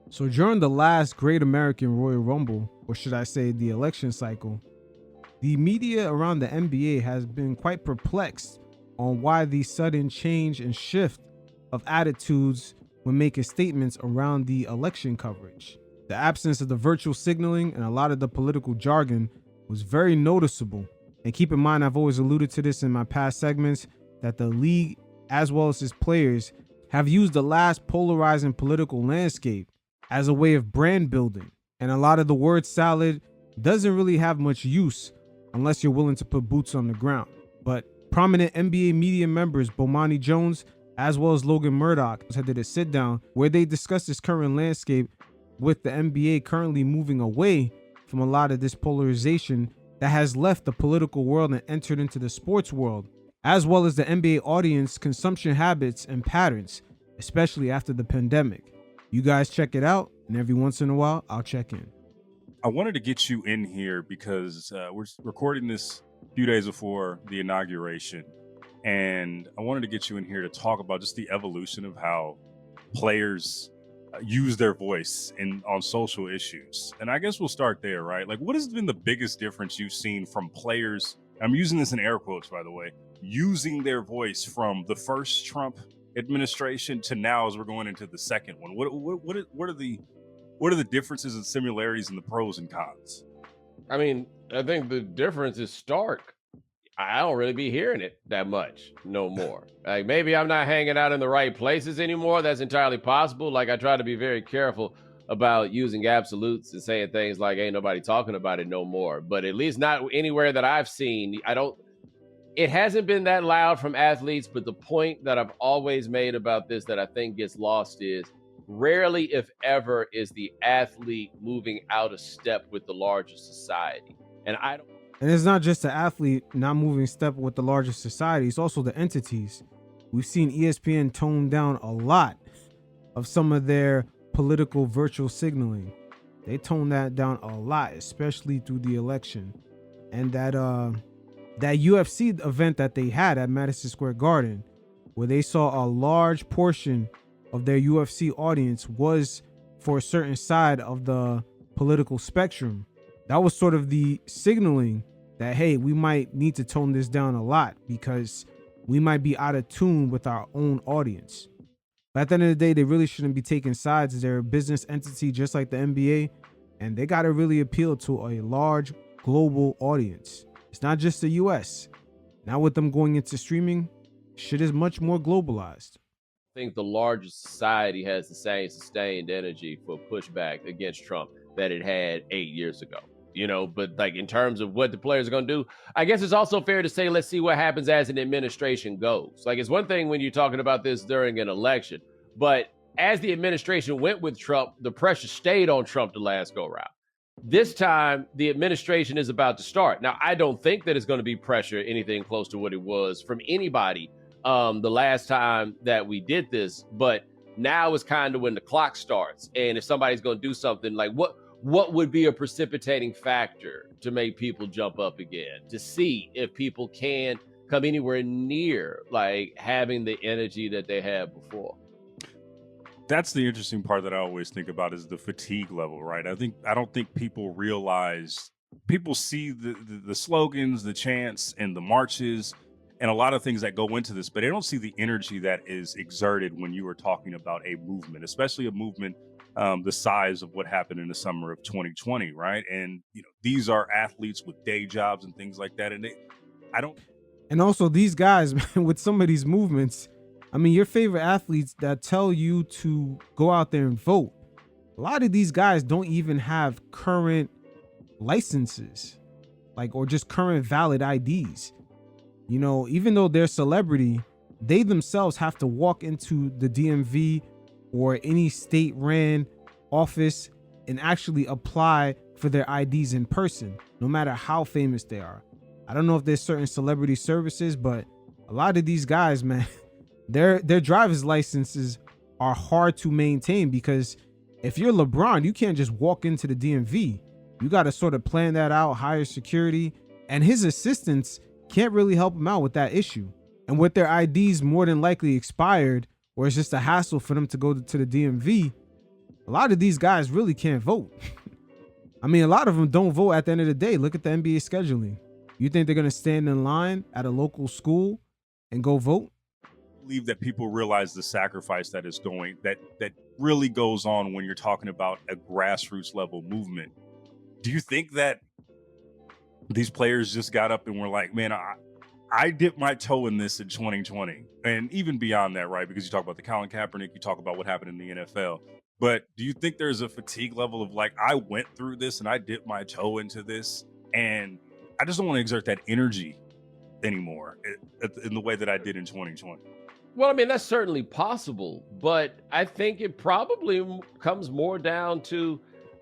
So during the last Great American Royal Rumble, or should I say the election cycle, the media around the NBA has been quite perplexed on why the sudden change and shift of attitudes when making statements around the election coverage. The absence of the virtual signaling and a lot of the political jargon was very noticeable. And keep in mind, I've always alluded to this in my past segments, that the league, as well as its players, have used the last polarizing political landscape as a way of brand building. And a lot of the word salad doesn't really have much use unless you're willing to put boots on the ground. But prominent NBA media members Bomani Jones as well as Logan Murdoch had a sit down where they discussed this current landscape, with the NBA currently moving away from a lot of this polarization that has left the political world and entered into the sports world, as well as the NBA audience consumption habits and patterns, especially after the pandemic. You guys check it out, and every once in a while, I'll check in. I wanted to get you in here because we're recording this a few days before the inauguration, and I wanted to get you in here to talk about just the evolution of how players use their voice on social issues. And I guess we'll start there, right? Like, what has been the biggest difference you've seen from players, I'm using this in air quotes, by the way, using their voice from the first Trump administration to now as we're going into the second one? What are the differences and similarities and the pros and cons? I mean, I think the difference is stark. I don't really be hearing it that much no more. Like, maybe I'm not hanging out in the right places anymore. That's entirely possible. Like, I try to be very careful about using absolutes and saying things like ain't nobody talking about it no more. But at least not anywhere that I've seen. It hasn't been that loud from athletes, but the point that I've always made about this that I think gets lost is rarely, if ever, is the athlete moving out of step with the larger society. And it's not just the athlete not moving step with the larger society, it's also the entities. We've seen ESPN tone down a lot of some of their political virtual signaling. They toned that down a lot, especially through the election. And that UFC event that they had at Madison Square Garden, where they saw a large portion of their UFC audience was for a certain side of the political spectrum. That was sort of the signaling that, hey, we might need to tone this down a lot because we might be out of tune with our own audience. But at the end of the day, they really shouldn't be taking sides. They're a business entity just like the NBA, and they got to really appeal to a large global audience. It's not just the US. Now with them going into streaming, shit is much more globalized. I think the larger society has the same sustained energy for pushback against Trump that it had 8 years ago. But like in terms of what the players are going to do, I guess it's also fair to say, let's see what happens as an administration goes. Like, it's one thing when you're talking about this during an election, but as the administration went with Trump, the pressure stayed on Trump the last go round. This time, the administration is about to start. Now, I don't think that it's going to be pressure anything close to what it was from anybody the last time that we did this, but now is kind of when the clock starts. And if somebody's going to do something, like what would be a precipitating factor to make people jump up again, to see if people can come anywhere near like having the energy that they had before? That's the interesting part that I always think about, is the fatigue level, right? I don't think people realize, people see the slogans, the chants, and the marches, and a lot of things that go into this, but they don't see the energy that is exerted when you are talking about a movement, especially a movement the size of what happened in the summer of 2020, right? And these are athletes with day jobs and things like that, And also these guys, man, with some of these movements, I mean, your favorite athletes that tell you to go out there and vote, a lot of these guys don't even have current licenses, or just current valid IDs. Even though they're celebrity, they themselves have to walk into the DMV or any state ran office and actually apply for their IDs in person, no matter how famous they are. I don't know if there's certain celebrity services, but a lot of these guys, man, their driver's licenses are hard to maintain, because if you're LeBron, you can't just walk into the DMV. You got to sort of plan that out, hire security, and his assistants can't really help him out with that issue. And with their IDs more than likely expired, or it's just a hassle for them to go to the DMV, a lot of these guys really can't vote. I mean, a lot of them don't vote at the end of the day. Look at the NBA scheduling. You think they're going to stand in line at a local school and go vote? I believe that people realize the sacrifice that is going, that really goes on when you're talking about a grassroots level movement. Do you think that these players just got up and were like, man, I dipped my toe in this in 2020 and even beyond that, right? Because you talk about the Colin Kaepernick, you talk about what happened in the NFL. But do you think there's a fatigue level of like, I went through this and I dipped my toe into this and I just don't want to exert that energy anymore in the way that I did in 2020? Well, I mean, that's certainly possible, but I think it probably comes more down to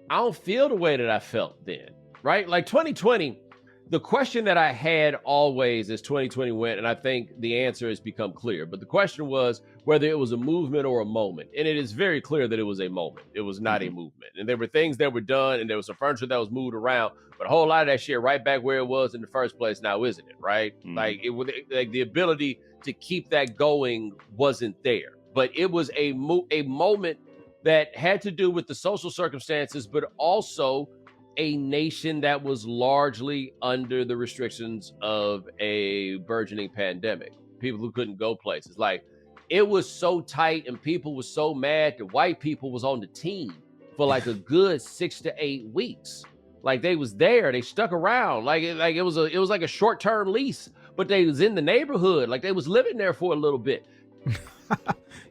I don't feel the way that I felt then, right? Like 2020, the question that I had always as 2020 went, and I think the answer has become clear, but the question was whether it was a movement or a moment. And it is very clear that it was a moment. It was not a movement. And there were things that were done and there was some furniture that was moved around, but a whole lot of that shit right back where it was in the first place now, isn't it? Right? Like it was like the ability to keep that going wasn't there, but it was a moment that had to do with the social circumstances, but also a nation that was largely under the restrictions of a burgeoning pandemic. People who couldn't go places. Like it was so tight and people were so mad that white people was on the team for like a good 6 to 8 weeks. Like they was there, they stuck around. Like it was like a short-term lease, but they was in the neighborhood. Like they was living there for a little bit.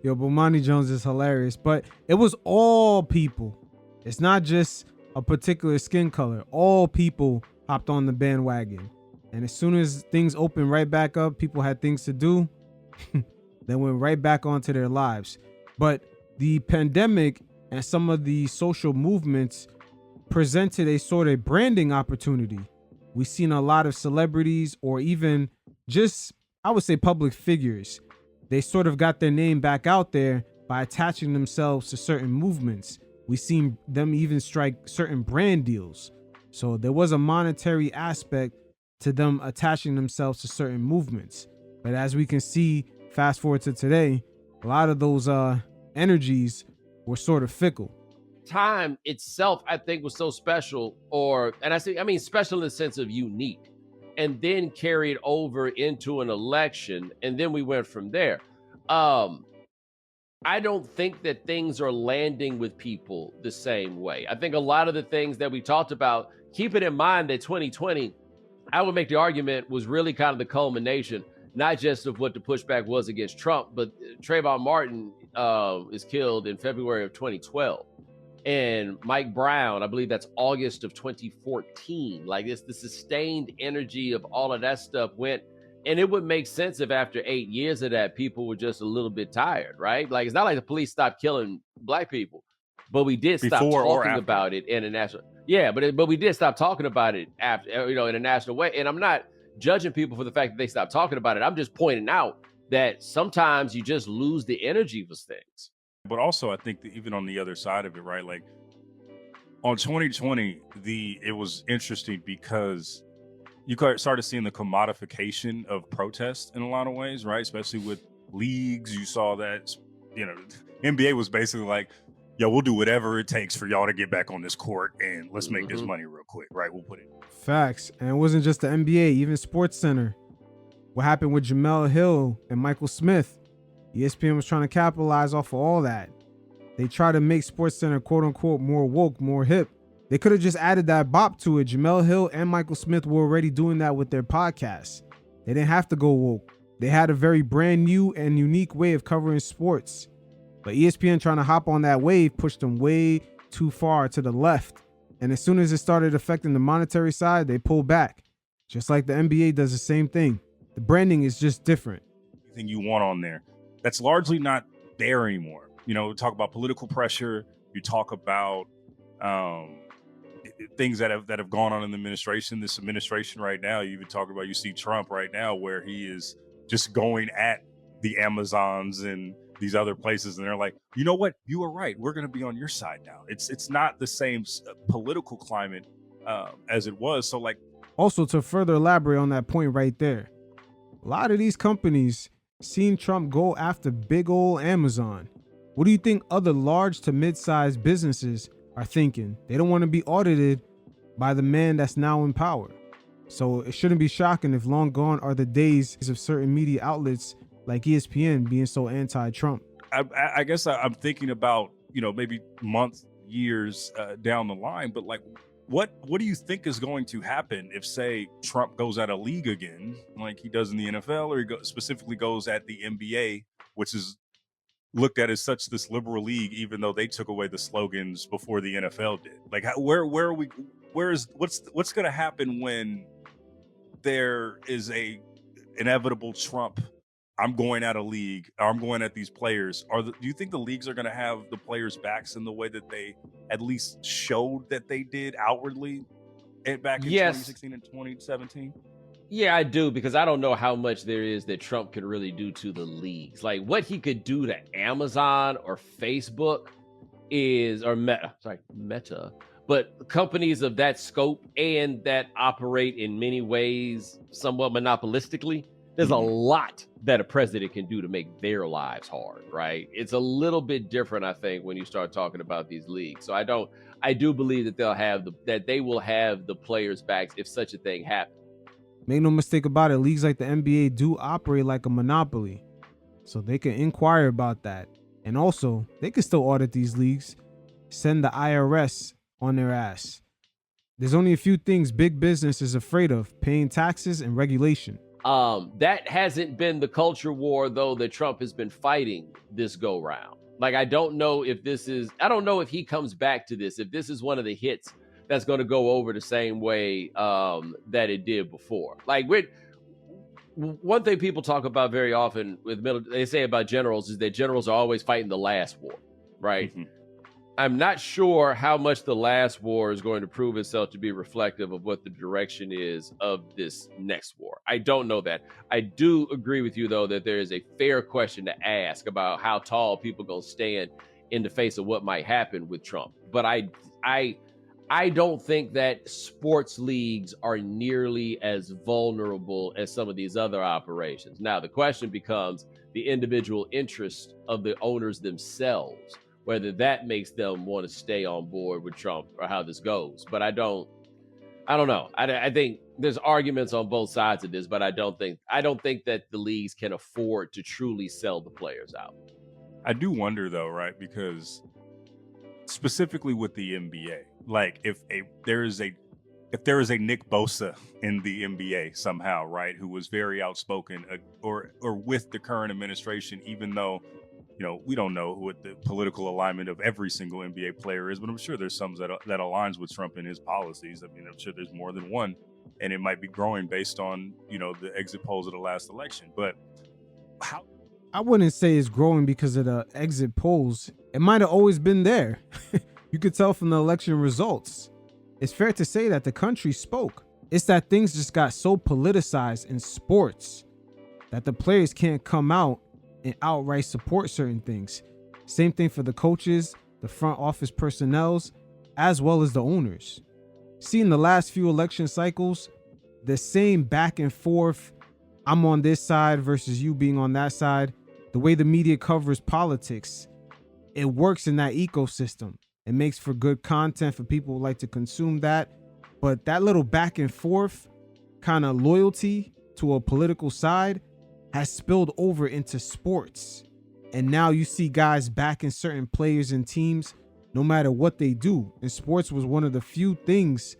Yo, Bomani Jones is hilarious, but it was all people. It's not just a particular skin color. All people hopped on the bandwagon. And as soon as things opened right back up, people had things to do. They went right back onto their lives. But the pandemic and some of the social movements presented a sort of branding opportunity. We've seen a lot of celebrities or even just, I would say, public figures. They sort of got their name back out there by attaching themselves to certain movements. We've seen them even strike certain brand deals. So there was a monetary aspect to them attaching themselves to certain movements. But as we can see, fast forward to today, a lot of those energies were sort of fickle. Time itself, I think, was so special, I mean special in the sense of unique, and then carried over into an election, and then we went from there. I don't think that things are landing with people the same way. I think a lot of the things that we talked about, keep it in mind that 2020, I would make the argument, was really kind of the culmination, not just of what the pushback was against Trump, but Trayvon Martin is killed in February of 2012. And Mike Brown, I believe that's August of 2014. Like the sustained energy of all of that stuff went. And it would make sense if after 8 years of that, people were just a little bit tired, right? Like, it's not like the police stopped killing black people, but we did stop talking about it in a national. Yeah, but we did stop talking about it after, in a national way. And I'm not judging people for the fact that they stopped talking about it. I'm just pointing out that sometimes you just lose the energy for things. But also, I think that even on the other side of it, right? Like on 2020, it was interesting because you started seeing the commodification of protest in a lot of ways, right? Especially with leagues. You saw that, NBA was basically like, yo, we'll do whatever it takes for y'all to get back on this court and let's make this money real quick, right? We'll put it. Facts. And it wasn't just the NBA, even SportsCenter. What happened with Jamel Hill and Michael Smith? ESPN was trying to capitalize off of all that. They tried to make SportsCenter, quote unquote, more woke, more hip. They could have just added that bop to it. Jamel Hill and Michael Smith were already doing that with their podcasts. They didn't have to go woke. They had a very brand new and unique way of covering sports. But ESPN trying to hop on that wave pushed them way too far to the left. And as soon as it started affecting the monetary side, they pulled back. Just like the NBA does the same thing. The branding is just different. Anything you want on there. That's largely not there anymore. Talk about political pressure. You talk about things that have gone on in the administration. This administration right now, you see Trump right now, where he is just going at the Amazons and these other places, and they're like, you know what, you were right, we're going to be on your side now. It's not the same political climate as it was. So like, also to further elaborate on that point right there, a lot of these companies seen Trump go after big old Amazon. What do you think other large to mid-sized businesses are thinking? They don't want to be audited by the man that's now in power. So it shouldn't be shocking if long gone are the days of certain media outlets like ESPN being so anti-Trump. I guess I'm thinking about, maybe months, years down the line, but like, what do you think is going to happen if, say, Trump goes out of league again, like he does in the NFL, or he specifically goes at the NBA, which is looked at as such this liberal league, even though they took away the slogans before the NFL did? Like, where are we? What's going to happen when there is a inevitable Trump? I'm going out of league. Or I'm going at these players. Do you think the leagues are going to have the players' backs in the way that they at least showed that they did outwardly back in 2016 and 2017? Yeah, I do, because I don't know how much there is that Trump could really do to the leagues. Like what he could do to Amazon or Facebook or Meta, but companies of that scope and that operate in many ways somewhat monopolistically, there's a lot that a president can do to make their lives hard, right? It's a little bit different, I think, when you start talking about these leagues. So I do believe that they will have the players' backs if such a thing happens. Make no mistake about it, leagues like the NBA do operate like a monopoly. So they can inquire about that. And also, they can still audit these leagues, send the IRS on their ass. There's only a few things big business is afraid of: paying taxes and regulation. That hasn't been the culture war, though, that Trump has been fighting this go round. Like, I don't know if he comes back to this, if this is one of the hits that's going to go over the same way that it did before. Like, one thing people talk about very often they say about generals is that generals are always fighting the last war, right? Mm-hmm. I'm not sure how much the last war is going to prove itself to be reflective of what the direction is of this next war. I don't know that. I do agree with you, though, that there is a fair question to ask about how tall people going to stand in the face of what might happen with Trump. But I don't think that sports leagues are nearly as vulnerable as some of these other operations. Now, the question becomes the individual interest of the owners themselves, whether that makes them want to stay on board with Trump or how this goes. But I don't know. I think there's arguments on both sides of this, but I don't think that the leagues can afford to truly sell the players out. I do wonder, though, right? Because specifically with the NBA, like if there is a Nick Bosa in the NBA somehow, right, who was very outspoken or with the current administration, even though, we don't know what the political alignment of every single NBA player is, but I'm sure there's some that aligns with Trump and his policies. I mean, I'm sure there's more than one, and it might be growing based on, the exit polls of the last election. But how? I wouldn't say it's growing because of the exit polls. It might have always been there. You could tell from the election results. It's fair to say that the country spoke. It's that things just got so politicized in sports that the players can't come out and outright support certain things. Same thing for the coaches, the front office personnels, as well as the owners. See, in the last few election cycles, the same back and forth, I'm on this side versus you being on that side, the way the media covers politics, it works in that ecosystem. It makes for good content for people who like to consume that. But that little back and forth kind of loyalty to a political side has spilled over into sports. And now you see guys backing certain players and teams no matter what they do. And sports was one of the few things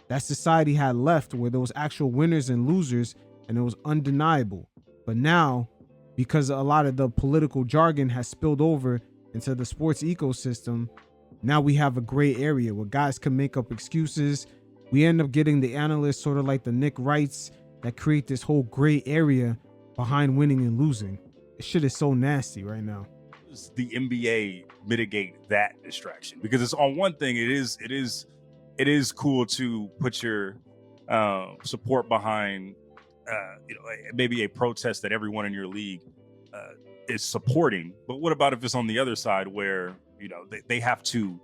that society had left where there was actual winners and losers, and it was undeniable. But now, because a lot of the political jargon has spilled over into the sports ecosystem, now we have a gray area where guys can make up excuses. We end up getting the analysts sort of like the Nick Wrights that create this whole gray area behind winning and losing. This shit is so nasty right now. Does the NBA mitigate that distraction? Because it's on one thing, it is cool to put your support behind maybe a protest that everyone in your league is supporting. But what about if it's on the other side where they have to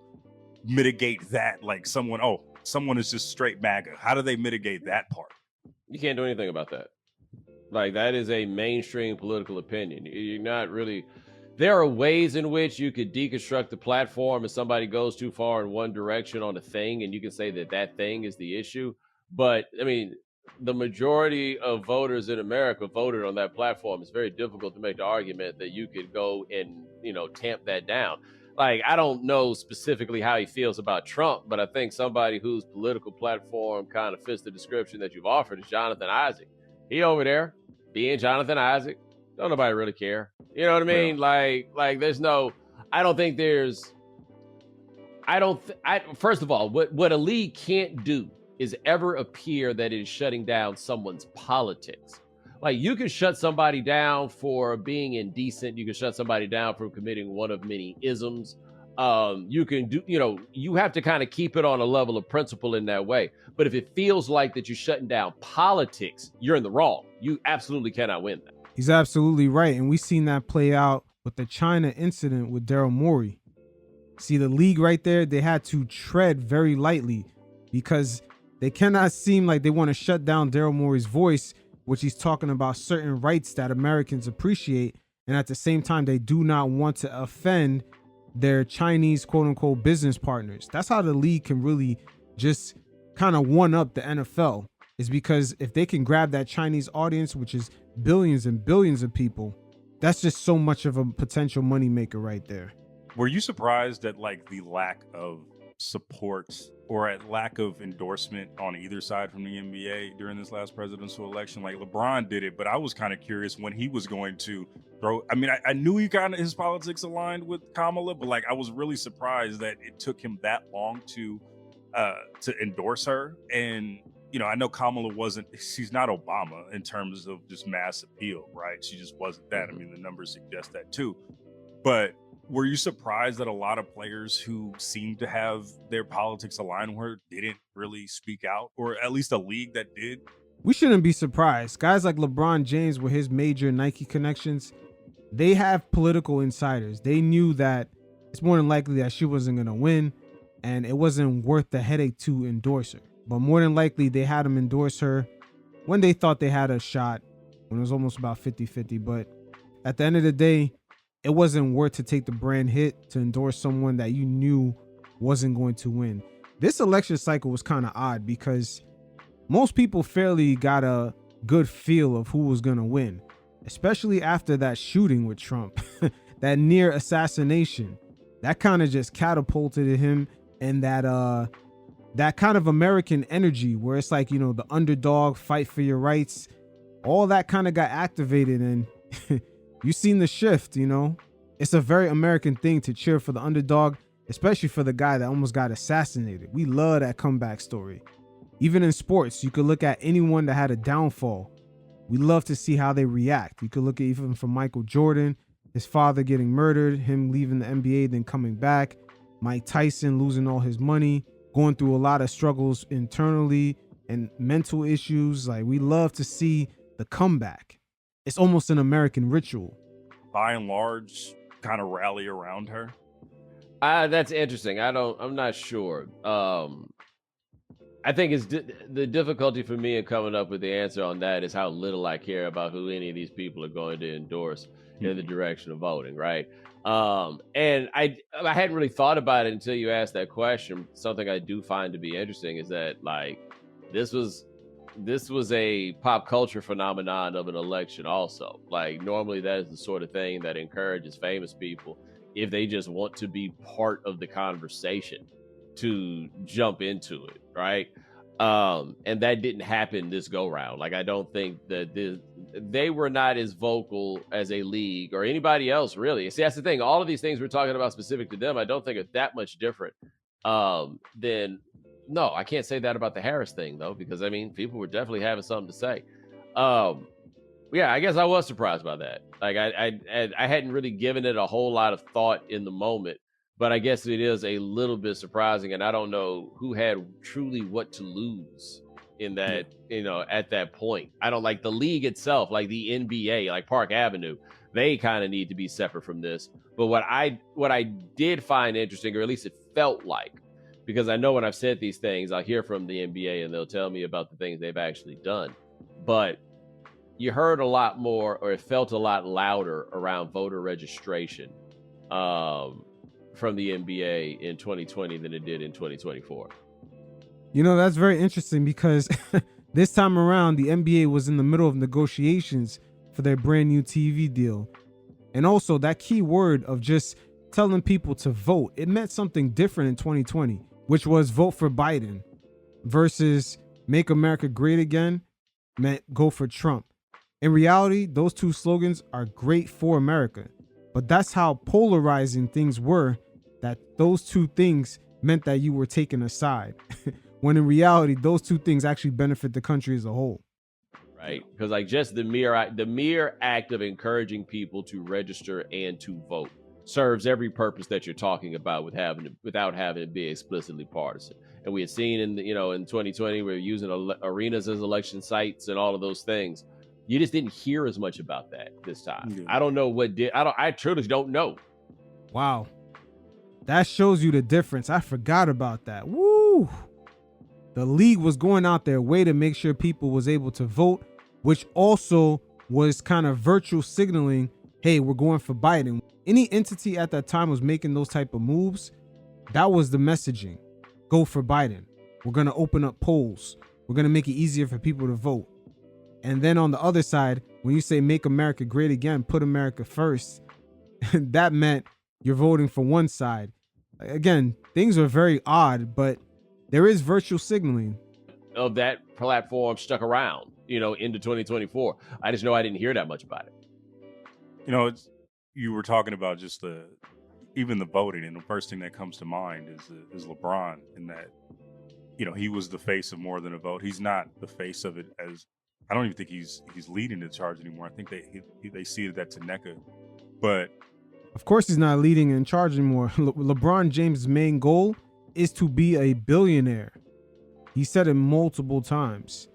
mitigate that? Like someone is just straight MAGA. How do they mitigate that part? You can't do anything about that. Like, that is a mainstream political opinion. You're not really, there are ways in which you could deconstruct the platform if somebody goes too far in one direction on a thing, and you can say that that thing is the issue. But I mean, the majority of voters in America voted on that platform. It's very difficult to make the argument that you could go and, tamp that down. Like, I don't know specifically how he feels about Trump, but I think somebody whose political platform kind of fits the description that you've offered is Jonathan Isaac. He over there being Jonathan Isaac. Don't nobody really care. You know what I mean? Yeah. Like there's no, I don't think there's, first of all, what a league can't do is ever appear that it is shutting down someone's politics. Like, you can shut somebody down for being indecent. You can shut somebody down for committing one of many isms. You can do, you have to kind of keep it on a level of principle in that way. But if it feels like that you're shutting down politics, you're in the wrong. You absolutely cannot win that. He's absolutely right. And we've seen that play out with the China incident with Daryl Morey. See, the league right there, they had to tread very lightly because they cannot seem like they want to shut down Daryl Morey's voice, which he's talking about certain rights that Americans appreciate. And at the same time, they do not want to offend their Chinese quote unquote business partners. That's how the league can really just kind of one up the NFL, is because if they can grab that Chinese audience, which is billions and billions of people, that's just so much of a potential moneymaker right there. Were you surprised at like the lack of support or at lack of endorsement on either side from the NBA during this last presidential election? Like, LeBron did it, but I was kind of curious when he was going to throw. I mean, I knew he kind of his politics aligned with Kamala, but like I was really surprised that it took him that long to endorse her. And I know Kamala she's not Obama in terms of just mass appeal, right? She just wasn't that. I mean, the numbers suggest that too. But were you surprised that a lot of players who seemed to have their politics aligned with her didn't really speak out, or at least a league that did? We shouldn't be surprised. Guys like LeBron James with his major Nike connections, they have political insiders. They knew that it's more than likely that she wasn't going to win, and it wasn't worth the headache to endorse her. But more than likely, they had him endorse her when they thought they had a shot, when it was almost about 50-50. But at the end of the day, it wasn't worth to take the brand hit to endorse someone that you knew wasn't going to win. This election cycle was kind of odd because most people fairly got a good feel of who was going to win, especially after that shooting with Trump, that near assassination. That kind of just catapulted him, and that kind of American energy where it's like, the underdog, fight for your rights, all that kind of got activated, and you've seen the shift. It's a very American thing to cheer for the underdog, especially for the guy that almost got assassinated. We love that comeback story. Even in sports, you could look at anyone that had a downfall. We love to see how they react. You could look at even from Michael Jordan, his father getting murdered, him leaving the NBA, then coming back, Mike Tyson losing all his money, going through a lot of struggles internally and mental issues. Like, we love to see the comeback. It's almost an American ritual. By and large, kind of rally around her. That's interesting. I'm not sure. I think it's the difficulty for me in coming up with the answer on that is how little I care about who any of these people are going to endorse in the direction of voting, right? And I hadn't really thought about it until you asked that question. Something I do find to be interesting is that, like, this was a pop culture phenomenon of an election also. Like, normally that is the sort of thing that encourages famous people, if they just want to be part of the conversation, to jump into it, right? And that didn't happen this go round. Like, I don't think that they were not as vocal as a league or anybody else, really. See, that's the thing. All of these things we're talking about specific to them, I don't think are that much different than. No, I can't say that about the Harris thing, though, because, I mean, people were definitely having something to say. Yeah, I guess I was surprised by that. Like, I hadn't really given it a whole lot of thought in the moment, but I guess it is a little bit surprising, and I don't know who had truly what to lose in that, at that point. I don't like the league itself, like the NBA, like Park Avenue. They kind of need to be separate from this. But what I did find interesting, or at least it felt like, because I know when I've said these things, I'll hear from the NBA and they'll tell me about the things they've actually done. But you heard a lot more, or it felt a lot louder around voter registration from the NBA in 2020 than it did in 2024. That's very interesting because this time around, the NBA was in the middle of negotiations for their brand new TV deal. And also that key word of just telling people to vote, it meant something different in 2020, which was vote for Biden, versus make America great again meant go for Trump. In reality, those two slogans are great for America, but that's how polarizing things were, that those two things meant that you were taking a side, when in reality, those two things actually benefit the country as a whole. Right, because like just the mere act of encouraging people to register and to vote serves every purpose that you're talking about without having to be explicitly partisan. And we had seen in in 2020 we were using arenas as election sites and all of those things. You just didn't hear as much about that this time. Yeah. I don't know what did. I truly don't know. Wow, that shows you the difference. I forgot about that. Woo! The league was going out their way to make sure people was able to vote, which also was kind of virtual signaling, hey, we're going for Biden. Any entity at that time was making those type of moves. That was the messaging. Go for Biden. We're going to open up polls. We're going to make it easier for people to vote. And then on the other side, when you say make America great again, put America first, that meant you're voting for one side. Again, things are very odd, but there is virtual signaling of that platform stuck around, into 2024. I just know I didn't hear that much about it. You were talking about just even the voting, and the first thing that comes to mind is LeBron, in that, he was the face of More Than a Vote. He's not the face of it, as I don't even think he's leading the charge anymore. I think they ceded that to Nneka, but of course he's not leading in charge anymore. LeBron James' main goal is to be a billionaire. He said it multiple times.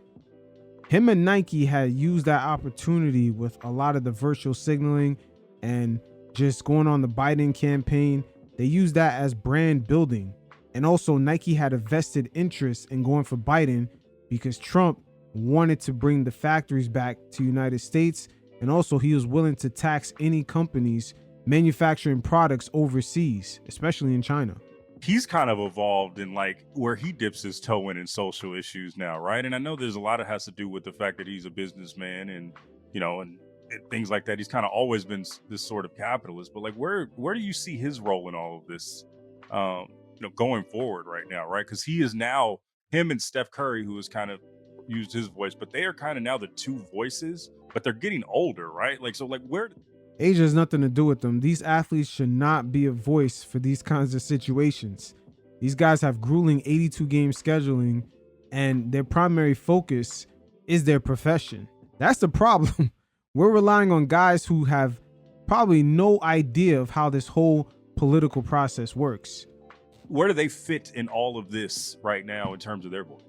Him and Nike had used that opportunity with a lot of the virtual signaling and just going on the Biden campaign. They used that as brand building. And also Nike had a vested interest in going for Biden because Trump wanted to bring the factories back to United States. And also he was willing to tax any companies manufacturing products overseas, especially in China. He's kind of evolved in like where he dips his toe in social issues now, right? And I know there's a lot of has to do with the fact that he's a businessman and, and things like that. He's kind of always been this sort of capitalist, but like where do you see his role in all of this, going forward right now, right? Because he is now, him and Steph Curry, who has kind of used his voice, but they are kind of now the two voices, but they're getting older, right? Like, so like where... Age has nothing to do with them. These athletes should not be a voice for these kinds of situations. These guys have grueling 82-game scheduling, and their primary focus is their profession. That's the problem. We're relying on guys who have probably no idea of how this whole political process works. Where do they fit in all of this right now in terms of their voice?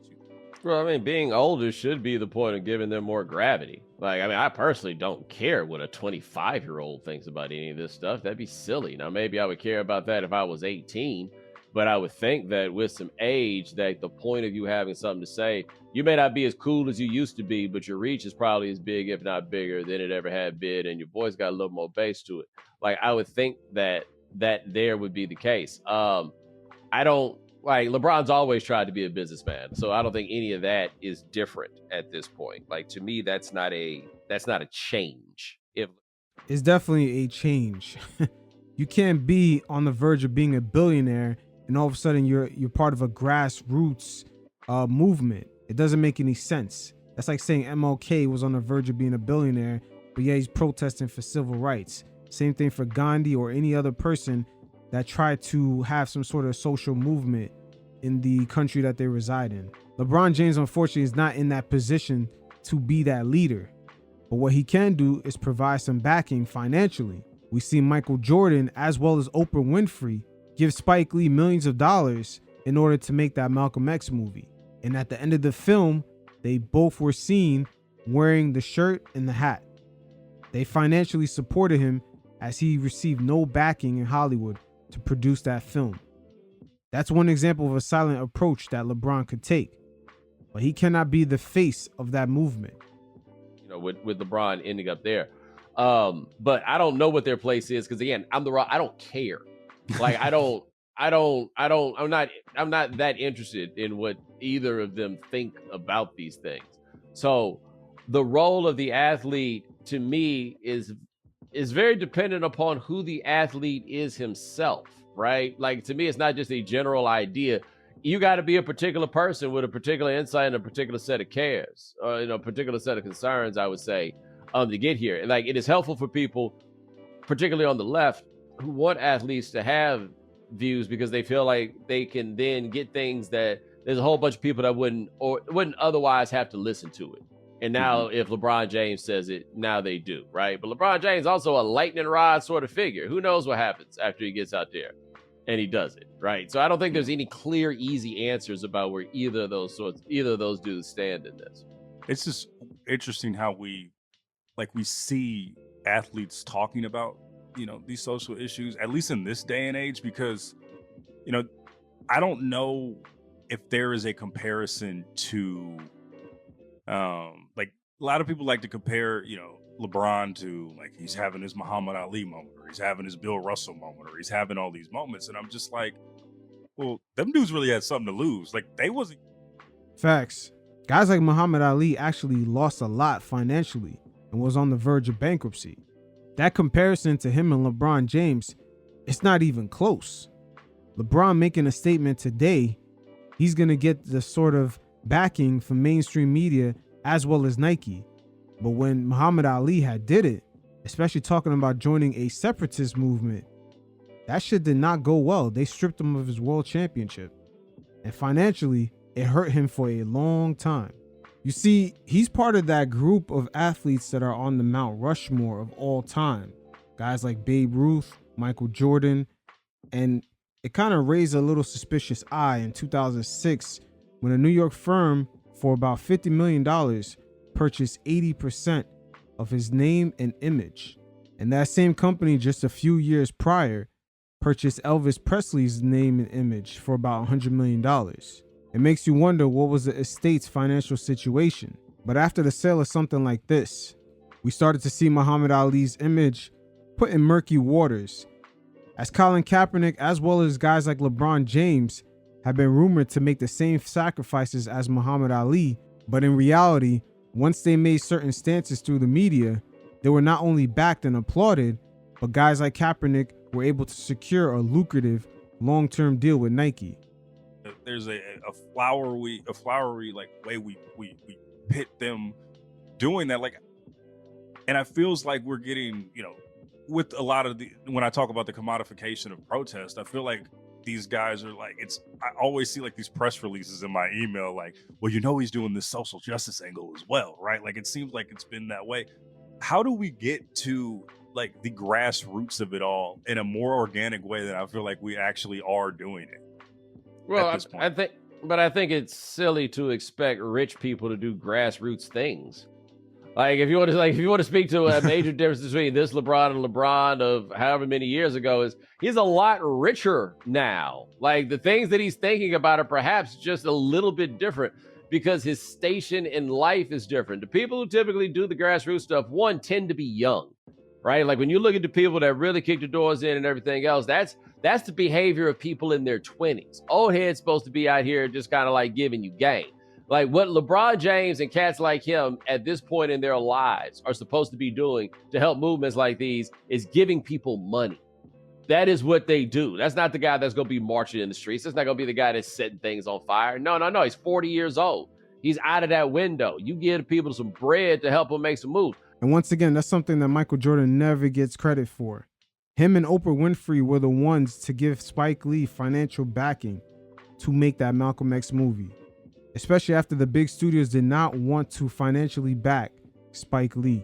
Well, I mean, being older should be the point of giving them more gravity. Like, I mean, I personally don't care what a 25-year-old thinks about any of this stuff. That'd be silly. Now, maybe I would care about that if I was 18, but I would think that with some age, that the point of you having something to say, you may not be as cool as you used to be, but your reach is probably as big, if not bigger, than it ever had been, and your voice got a little more bass to it. Like, I would think that there would be the case. I don't... Like, LeBron's always tried to be a businessman, so I don't think any of that is different at this point. Like, to me, that's not a change. It's definitely a change. You can't be on the verge of being a billionaire and all of a sudden you're part of a grassroots movement. It doesn't make any sense. That's like saying MLK was on the verge of being a billionaire, but yeah, he's protesting for civil rights. Same thing for Gandhi or any other person that try to have some sort of social movement in the country that they reside in. LeBron James, unfortunately, is not in that position to be that leader. But what he can do is provide some backing financially. We see Michael Jordan, as well as Oprah Winfrey, give Spike Lee millions of dollars in order to make that Malcolm X movie. And at the end of the film, they both were seen wearing the shirt and the hat. They financially supported him as he received no backing in Hollywood to produce that film. That's one example of a silent approach that LeBron could take, but he cannot be the face of that movement. with LeBron ending up there. But I don't know what their place is because again, I don't care. Like I'm not that interested in what either of them think about these things. So the role of the athlete to me is very dependent upon who the athlete is himself, right? Like to me, it's not just a general idea. You got to be a particular person with a particular insight and a particular set of cares, or a particular set of concerns, I would say, to get here. And like it is helpful for people, particularly on the left, who want athletes to have views because they feel like they can then get things that there's a whole bunch of people that wouldn't otherwise have to listen to it. And now if LeBron James says it, now they do, right? But LeBron James is also a lightning rod sort of figure. Who knows what happens after he gets out there and he does it, right? So I don't think there's any clear, easy answers about where either of those dudes stand in this. It's just interesting how we see athletes talking about, these social issues, at least in this day and age, because, I don't know if there is a comparison to, like a lot of people like to compare, LeBron to like he's having his Muhammad Ali moment, or he's having his Bill Russell moment, or he's having all these moments. And I'm just like, well, them dudes really had something to lose. Like they wasn't. Facts. Guys like Muhammad Ali actually lost a lot financially and was on the verge of bankruptcy. That comparison to him and LeBron James, it's not even close. LeBron making a statement today, he's going to get the sort of backing from mainstream media as well as Nike. But when Muhammad Ali had did it, especially talking about joining a separatist movement, that shit did not go well. They stripped him of his world championship. And financially, it hurt him for a long time. You see, he's part of that group of athletes that are on the Mount Rushmore of all time. Guys like Babe Ruth, Michael Jordan, and it kind of raised a little suspicious eye in 2006 when a New York firm for about $50 million purchased 80% of his name and image. And that same company just a few years prior purchased Elvis Presley's name and image for about $100 million. It makes you wonder what was the estate's financial situation. But after the sale of something like this, we started to see Muhammad Ali's image put in murky waters, as Colin Kaepernick as well as guys like LeBron James have been rumored to make the same sacrifices as Muhammad Ali, but in reality, once they made certain stances through the media, they were not only backed and applauded, but guys like Kaepernick were able to secure a lucrative long-term deal with Nike. There's a flowery like way we pit them doing that, like, and it feels like we're getting, with a lot of when I talk about the commodification of protest, I feel like these guys are like, I always see like these press releases in my email, like, well, he's doing this social justice angle as well, right? Like, it seems like it's been that way. How do we get to like the grassroots of it all in a more organic way than I feel like we actually are doing it? Well, I think it's silly to expect rich people to do grassroots things. Like if you want to speak to a major difference between this LeBron and LeBron of however many years ago is he's a lot richer now. Like the things that he's thinking about are perhaps just a little bit different because his station in life is different. The people who typically do the grassroots stuff, one, tend to be young, right? Like when you look at the people that really kick the doors in and everything else, that's the behavior of people in their 20s. Old heads supposed to be out here just kind of like giving you game. Like what LeBron James and cats like him at this point in their lives are supposed to be doing to help movements like these is giving people money. That is what they do. That's not the guy that's going to be marching in the streets. That's not going to be the guy that's setting things on fire. No. He's 40 years old. He's out of that window. You give people some bread to help them make some moves. And once again, that's something that Michael Jordan never gets credit for. Him and Oprah Winfrey were the ones to give Spike Lee financial backing to make that Malcolm X movie, especially after the big studios did not want to financially back Spike Lee.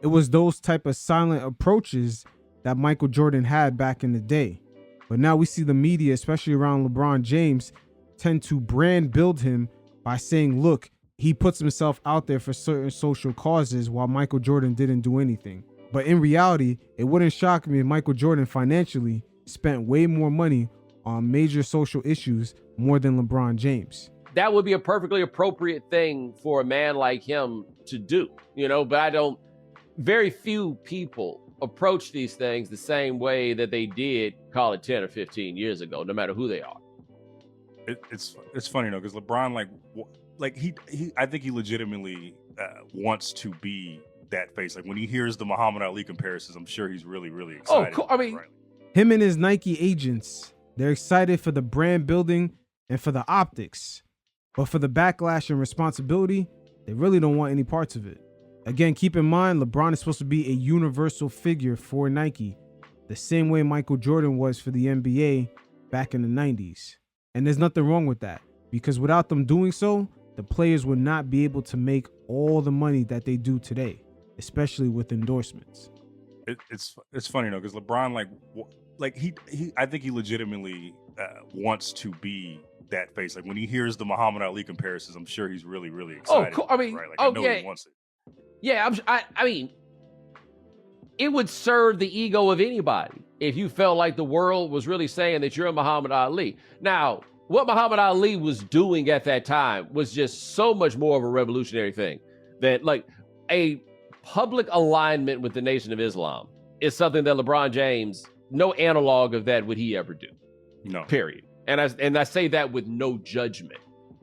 It was those type of silent approaches that Michael Jordan had back in the day. But now we see the media, especially around LeBron James, tend to brand build him by saying, look, he puts himself out there for certain social causes while Michael Jordan didn't do anything. But in reality, it wouldn't shock me if Michael Jordan financially spent way more money on major social issues more than LeBron James. that would be a perfectly appropriate thing for a man like him to do, but very few people approach these things the same way that they did, call it 10 or 15 years ago, no matter who they are. It's funny though, because LeBron, he I think he legitimately wants to be that face. Like when he hears the Muhammad Ali comparisons, I'm sure he's really, really excited. Oh, cool. I mean, right? Him and his Nike agents, they're excited for the brand building and for the optics, but for the backlash and responsibility, they really don't want any parts of it. Again, keep in mind, LeBron is supposed to be a universal figure for Nike, the same way Michael Jordan was for the NBA back in the 90s. And there's nothing wrong with that, because without them doing so, the players would not be able to make all the money that they do today, especially with endorsements. It's funny though, because LeBron, I think he legitimately wants to be that face. Like when he hears the Muhammad Ali comparisons, I'm sure he's really, really excited. Oh, cool. I mean, right? I know he wants it. Yeah, I mean, it would serve the ego of anybody if you felt like the world was really saying that you're Muhammad Ali. Now, what Muhammad Ali was doing at that time was just so much more of a revolutionary thing that a public alignment with the Nation of Islam is something that LeBron James, no analog of that would he ever do. No. Period. And I say that with no judgment.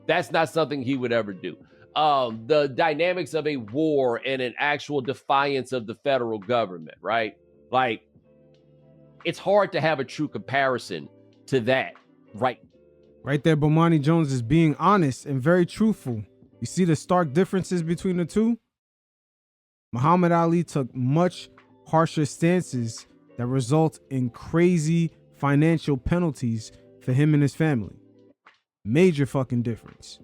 That's not something he would ever do. The dynamics of a war and an actual defiance of the federal government, right? Like, it's hard to have a true comparison to that, right? Right there, Bomani Jones is being honest and very truthful. You see the stark differences between the two? Muhammad Ali took much harsher stances that result in crazy financial penalties for him and his family. Major fucking difference.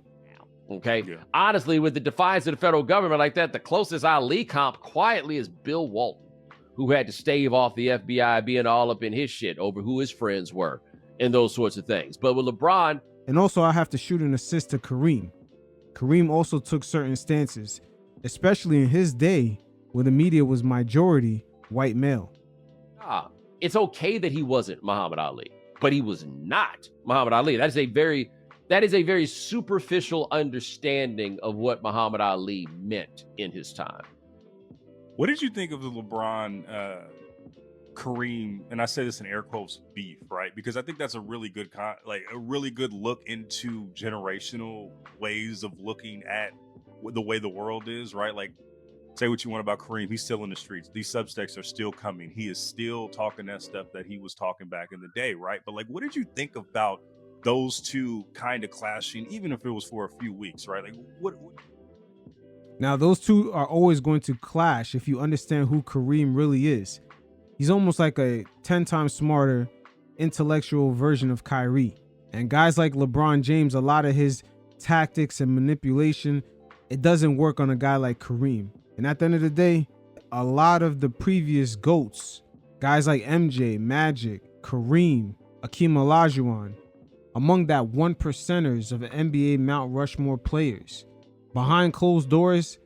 Okay. Yeah. Honestly, with the defiance of the federal government like that, the closest Ali comp quietly is Bill Walton, who had to stave off the FBI being all up in his shit over who his friends were and those sorts of things. But with LeBron. And also, I have to shoot an assist to Kareem. Kareem also took certain stances, especially in his day where the media was majority white male. It's okay that he wasn't Muhammad Ali, but he was not Muhammad Ali. That is a very superficial understanding of what Muhammad Ali meant in his time. What did you think of the LeBron, Kareem, and I say this in air quotes, beef, right? Because I think that's a really good, a really good look into generational ways of looking at the way the world is, right? Like, say what you want about Kareem, he's still in the streets. These substacks are still coming. He is still talking that stuff that he was talking back in the day, right? But what did you think about those two kind of clashing, even if it was for a few weeks, right? What? Now, those two are always going to clash if you understand who Kareem really is. He's almost like a 10 times smarter, intellectual version of Kyrie. And guys like LeBron James, a lot of his tactics and manipulation, it doesn't work on a guy like Kareem. And at the end of the day, a lot of the previous GOATs, guys like MJ, Magic, Kareem, Akeem Olajuwon, among that 1%ers of NBA Mount Rushmore players, behind closed doors,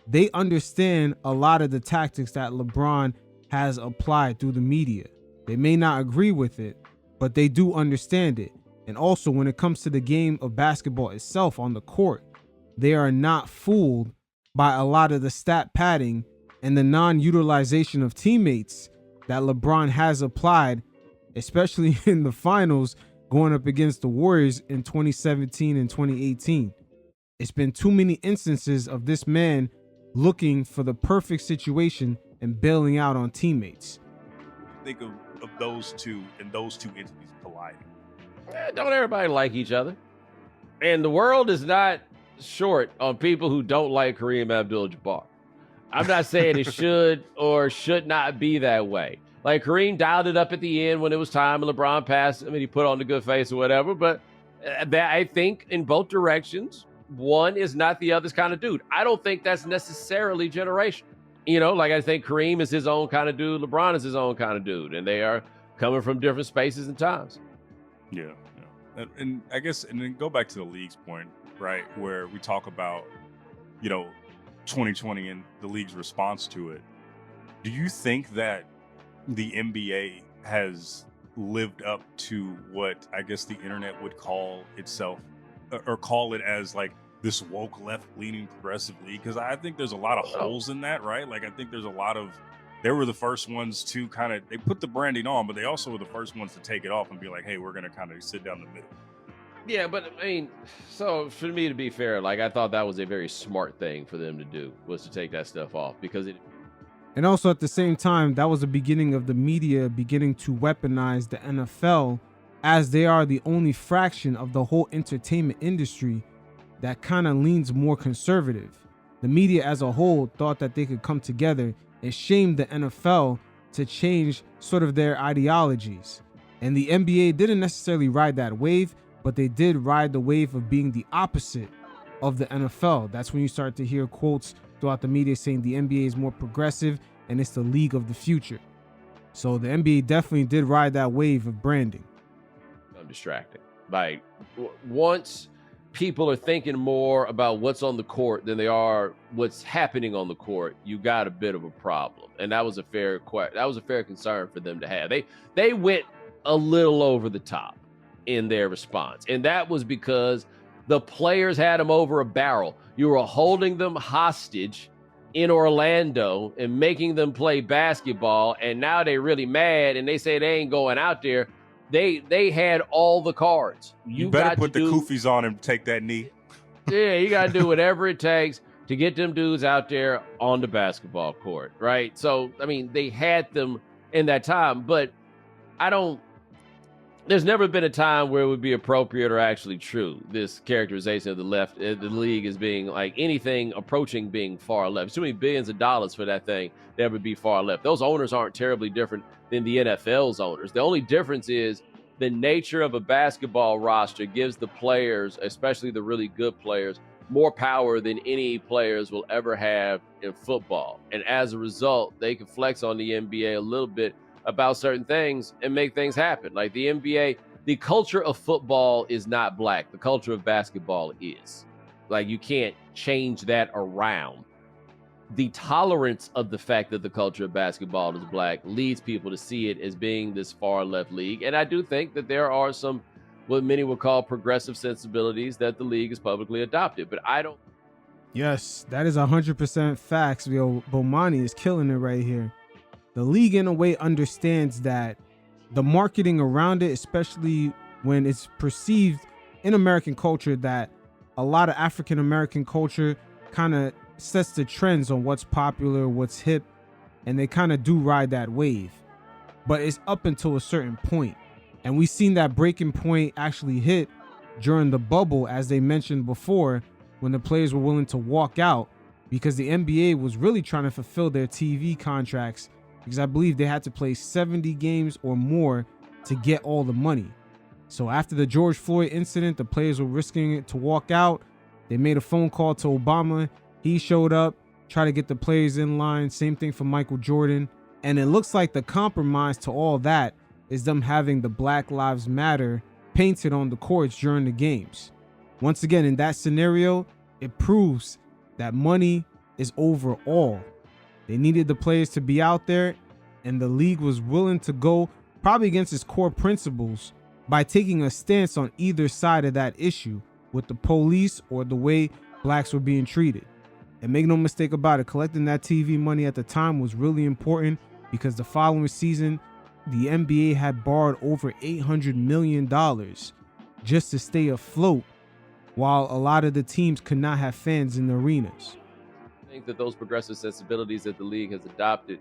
they understand a lot of the tactics that LeBron has applied through the media. They may not agree with it, but they do understand it. And also, when it comes to the game of basketball itself on the court, they are not fooled by a lot of the stat padding and the non-utilization of teammates that LeBron has applied, especially in the finals going up against the Warriors in 2017 and 2018. It's been too many instances of this man looking for the perfect situation and bailing out on teammates. Think of those two and those two entities colliding. Don't everybody like each other? And the world is not short on people who don't like Kareem Abdul-Jabbar. I'm not saying it should or should not be that way. Like, Kareem dialed it up at the end when it was time and LeBron passed him and he put on the good face or whatever. But that, I think, in both directions, one is not the other's kind of dude. I don't think that's necessarily generational. I think Kareem is his own kind of dude. LeBron is his own kind of dude. And they are coming from different spaces and times. Yeah. And I guess, and then go back to the league's point, right, where we talk about, 2020 and the league's response to it. Do you think that the NBA has lived up to what I guess the internet would call itself? or call it as like this woke left leaning progressive league, because I think there's a lot of holes in that, right? Like I think there's a lot of, they were the first ones to kind of, they put the branding on, but they also were the first ones to take it off and be like, hey, we're going to kind of sit down the middle. Yeah, but I mean, so for me to be fair, like I thought that was a very smart thing for them to do, was to take that stuff off, because it. And also at the same time, that was the beginning of the media beginning to weaponize the NFL, as they are the only fraction of the whole entertainment industry that kind of leans more conservative. The media as a whole thought that they could come together and shame the NFL to change sort of their ideologies. And the NBA didn't necessarily ride that wave, but they did ride the wave of being the opposite of the NFL. That's when you start to hear quotes throughout the media saying the NBA is more progressive and it's the league of the future. So the NBA definitely did ride that wave of branding. I'm distracting. Like once people are thinking more about what's on the court than they are what's happening on the court, you got a bit of a problem. And that was a fair concern for them to have. They went a little over the top in their response. And that was because the players had them over a barrel. You were holding them hostage in Orlando and making them play basketball. And now they're really mad and they say they ain't going out there. They had all the cards. You better put the koofies on and take that knee. Yeah, you got to do whatever it takes to get them dudes out there on the basketball court, right? So, I mean, they had them in that time, but there's never been a time where it would be appropriate or actually true, this characterization of the left, the league as being like anything approaching being far left. There's too many billions of dollars for that thing that would be far left. Those owners aren't terribly different than the NFL's owners. The only difference is the nature of a basketball roster gives the players, especially the really good players, more power than any players will ever have in football. And as a result, they can flex on the NBA a little bit about certain things and make things happen. Like the NBA, the culture of football is not black. The culture of basketball is. Like you can't change that around. The tolerance of the fact that the culture of basketball is black leads people to see it as being this far left league. And I do think that there are some, what many would call progressive sensibilities that the league has publicly adopted, but I don't. Yes, that is 100% facts. Yo, Bomani is killing it right here. The league in a way understands that the marketing around it, especially when it's perceived in American culture that a lot of African American culture kind of sets the trends on what's popular, what's hip, and they kind of do ride that wave. But it's up until a certain point. And we've seen that breaking point actually hit during the bubble, as they mentioned before, when the players were willing to walk out because the NBA was really trying to fulfill their TV contracts, because I believe they had to play 70 games or more to get all the money. So after the George Floyd incident, the players were risking it to walk out. They made a phone call to Obama. He showed up, tried to get the players in line. Same thing for Michael Jordan. And it looks like the compromise to all that is them having the Black Lives Matter painted on the courts during the games. Once again, in that scenario, it proves that money is over all. They needed the players to be out there, and the league was willing to go probably against its core principles by taking a stance on either side of that issue with the police or the way blacks were being treated. And make no mistake about it, collecting that TV money at the time was really important, because the following season, the NBA had borrowed over $800 million just to stay afloat, while a lot of the teams could not have fans in the arenas. I think that those progressive sensibilities that the league has adopted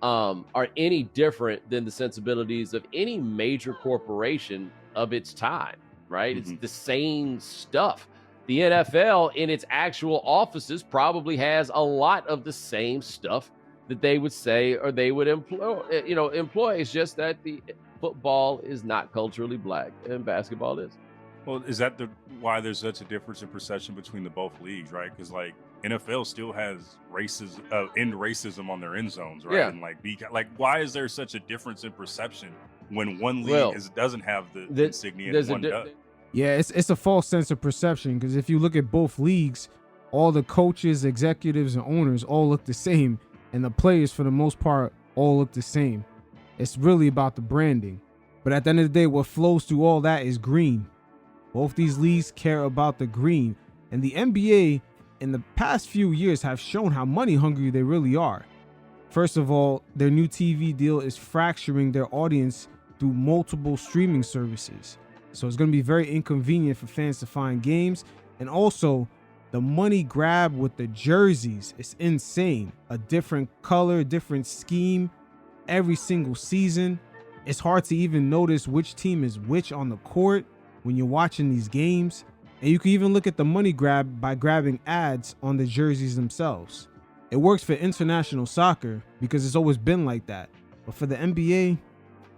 are any different than the sensibilities of any major corporation of its time, right? Mm-hmm. It's the same stuff. The NFL in its actual offices probably has a lot of the same stuff that they would say or they would employ. It's just that the football is not culturally black and basketball is. Well, is that why there's such a difference in perception between the both leagues, right? Because like NFL still has end racism on their end zones, right? Yeah. And why is there such a difference in perception when one league doesn't have the insignia and one does? Yeah, it's a false sense of perception, because if you look at both leagues, all the coaches, executives, and owners all look the same, and the players, for the most part, all look the same. It's really about the branding. But at the end of the day, what flows through all that is green. Both these leagues care about the green, and the NBA in the past few years have shown how money hungry they really are. First of all, their new TV deal is fracturing their audience through multiple streaming services. So it's going to be very inconvenient for fans to find games. And also, the money grab with the jerseys is insane. A different color, different scheme every single season. It's hard to even notice which team is which on the court when you're watching these games. And you can even look at the money grab by grabbing ads on the jerseys themselves. It works for international soccer because it's always been like that. But for the NBA,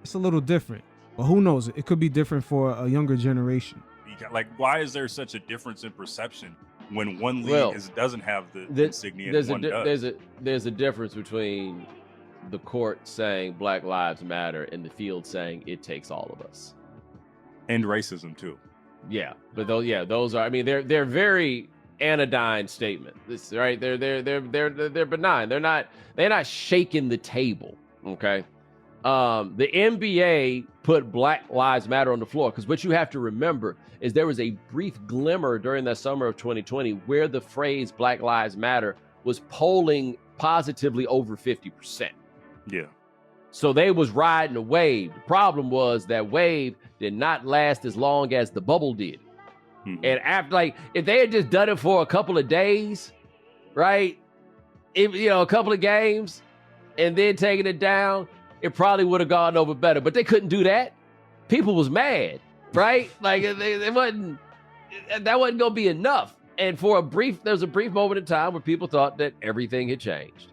it's a little different. But who knows? It could be different for a younger generation. Like, why is there such a difference in perception when one league doesn't have the insignia and one does? There's a difference between the court saying Black Lives Matter and the field saying it takes all of us. And racism too. Yeah, but those are. I mean, they're very anodyne statement. This right? They're benign. They're not shaking the table. Okay. The NBA put Black Lives Matter on the floor because what you have to remember is there was a brief glimmer during the summer of 2020 where the phrase Black Lives Matter was polling positively over 50%. Yeah. So they was riding a wave. The problem was that wave did not last as long as the bubble did. Mm-hmm. And after, if they had just done it for a couple of days, right? A couple of games and then taking it down, it probably would have gone over better, but they couldn't do that. People was mad, right? That wasn't going to be enough. And there was a brief moment in time where people thought that everything had changed.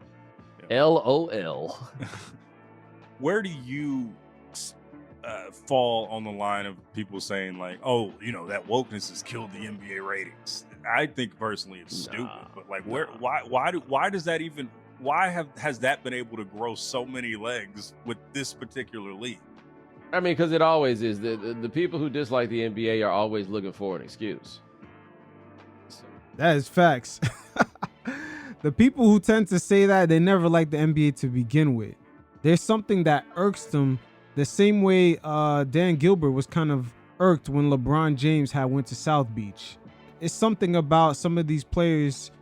Yeah. LOL. Where do you fall on the line of people saying that wokeness has killed the NBA ratings? I think personally it's stupid, but why does that even? Why has that been able to grow so many legs with this particular league? I mean, because it always is. The people who dislike the NBA are always looking for an excuse. So. That is facts. The people who tend to say that, they never liked the NBA to begin with. There's something that irks them the same way Dan Gilbert was kind of irked when LeBron James went to South Beach. It's something about some of these players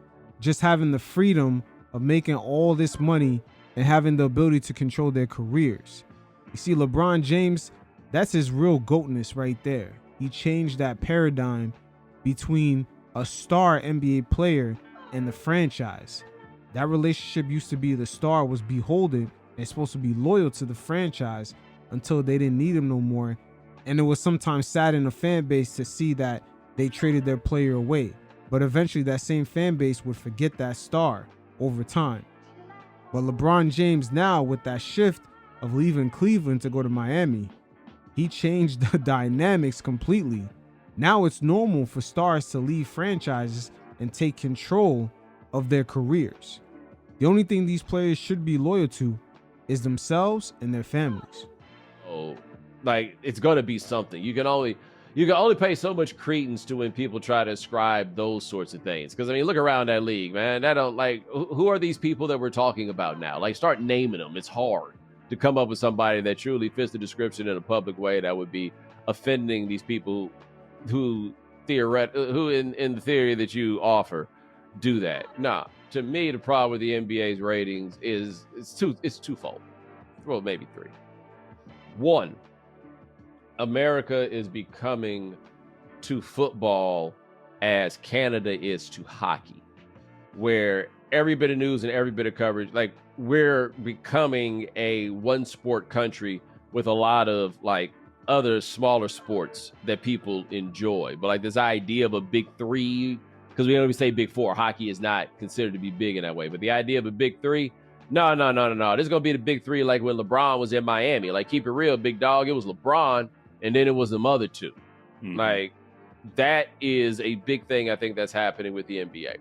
just having the freedom of making all this money and having the ability to control their careers. You see, LeBron James, that's his real GOATness right there. He changed that paradigm between a star NBA player and the franchise. That relationship used to be the star was beholden and supposed to be loyal to the franchise until they didn't need him no more. And it was sometimes sad in the fan base to see that they traded their player away. But eventually that same fan base would forget that star over time. But LeBron James now, with that shift of leaving Cleveland to go to Miami, he changed the dynamics completely. Now it's normal for stars to leave franchises and take control of their careers. The only thing these players should be loyal to is themselves and their families. Oh, it's going to be something. You can only pay so much credence to when people try to ascribe those sorts of things. Because, I mean, look around that league, man. Who are these people that we're talking about now? Start naming them. It's hard to come up with somebody that truly fits the description in a public way that would be offending these people who in the theory that you offer do that. Nah, to me, the problem with the NBA's ratings is it's twofold. Well, maybe three. One, America is becoming to football as Canada is to hockey, where every bit of news and every bit of coverage, we're becoming a one sport country with a lot of other smaller sports that people enjoy. But this idea of a big three, because we don't even say big four, hockey is not considered to be big in that way. But the idea of a big three, no. This is going to be the big three like when LeBron was in Miami. Keep it real, big dog. It was LeBron, and then it was the other two. Mm-hmm. That is a big thing I think that's happening with the NBA.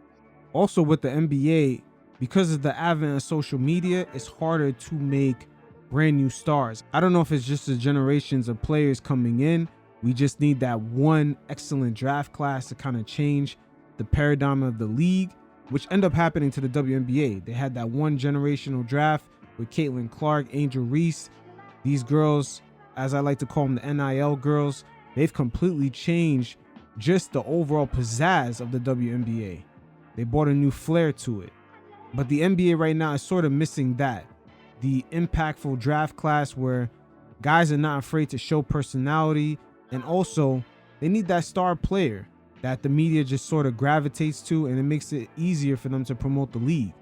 Also with the NBA, because of the advent of social media, it's harder to make brand new stars. I don't know if it's just the generations of players coming in. We just need that one excellent draft class to kind of change the paradigm of the league, which ended up happening to the WNBA. They had that one generational draft with Caitlin Clark, Angel Reese. These girls, as I like to call them, the NIL girls, they've completely changed just the overall pizzazz of the WNBA. They brought a new flair to it. But the NBA right now is sort of missing that. The impactful draft class where guys are not afraid to show personality, and also they need that star player that the media just sort of gravitates to, and it makes it easier for them to promote the league.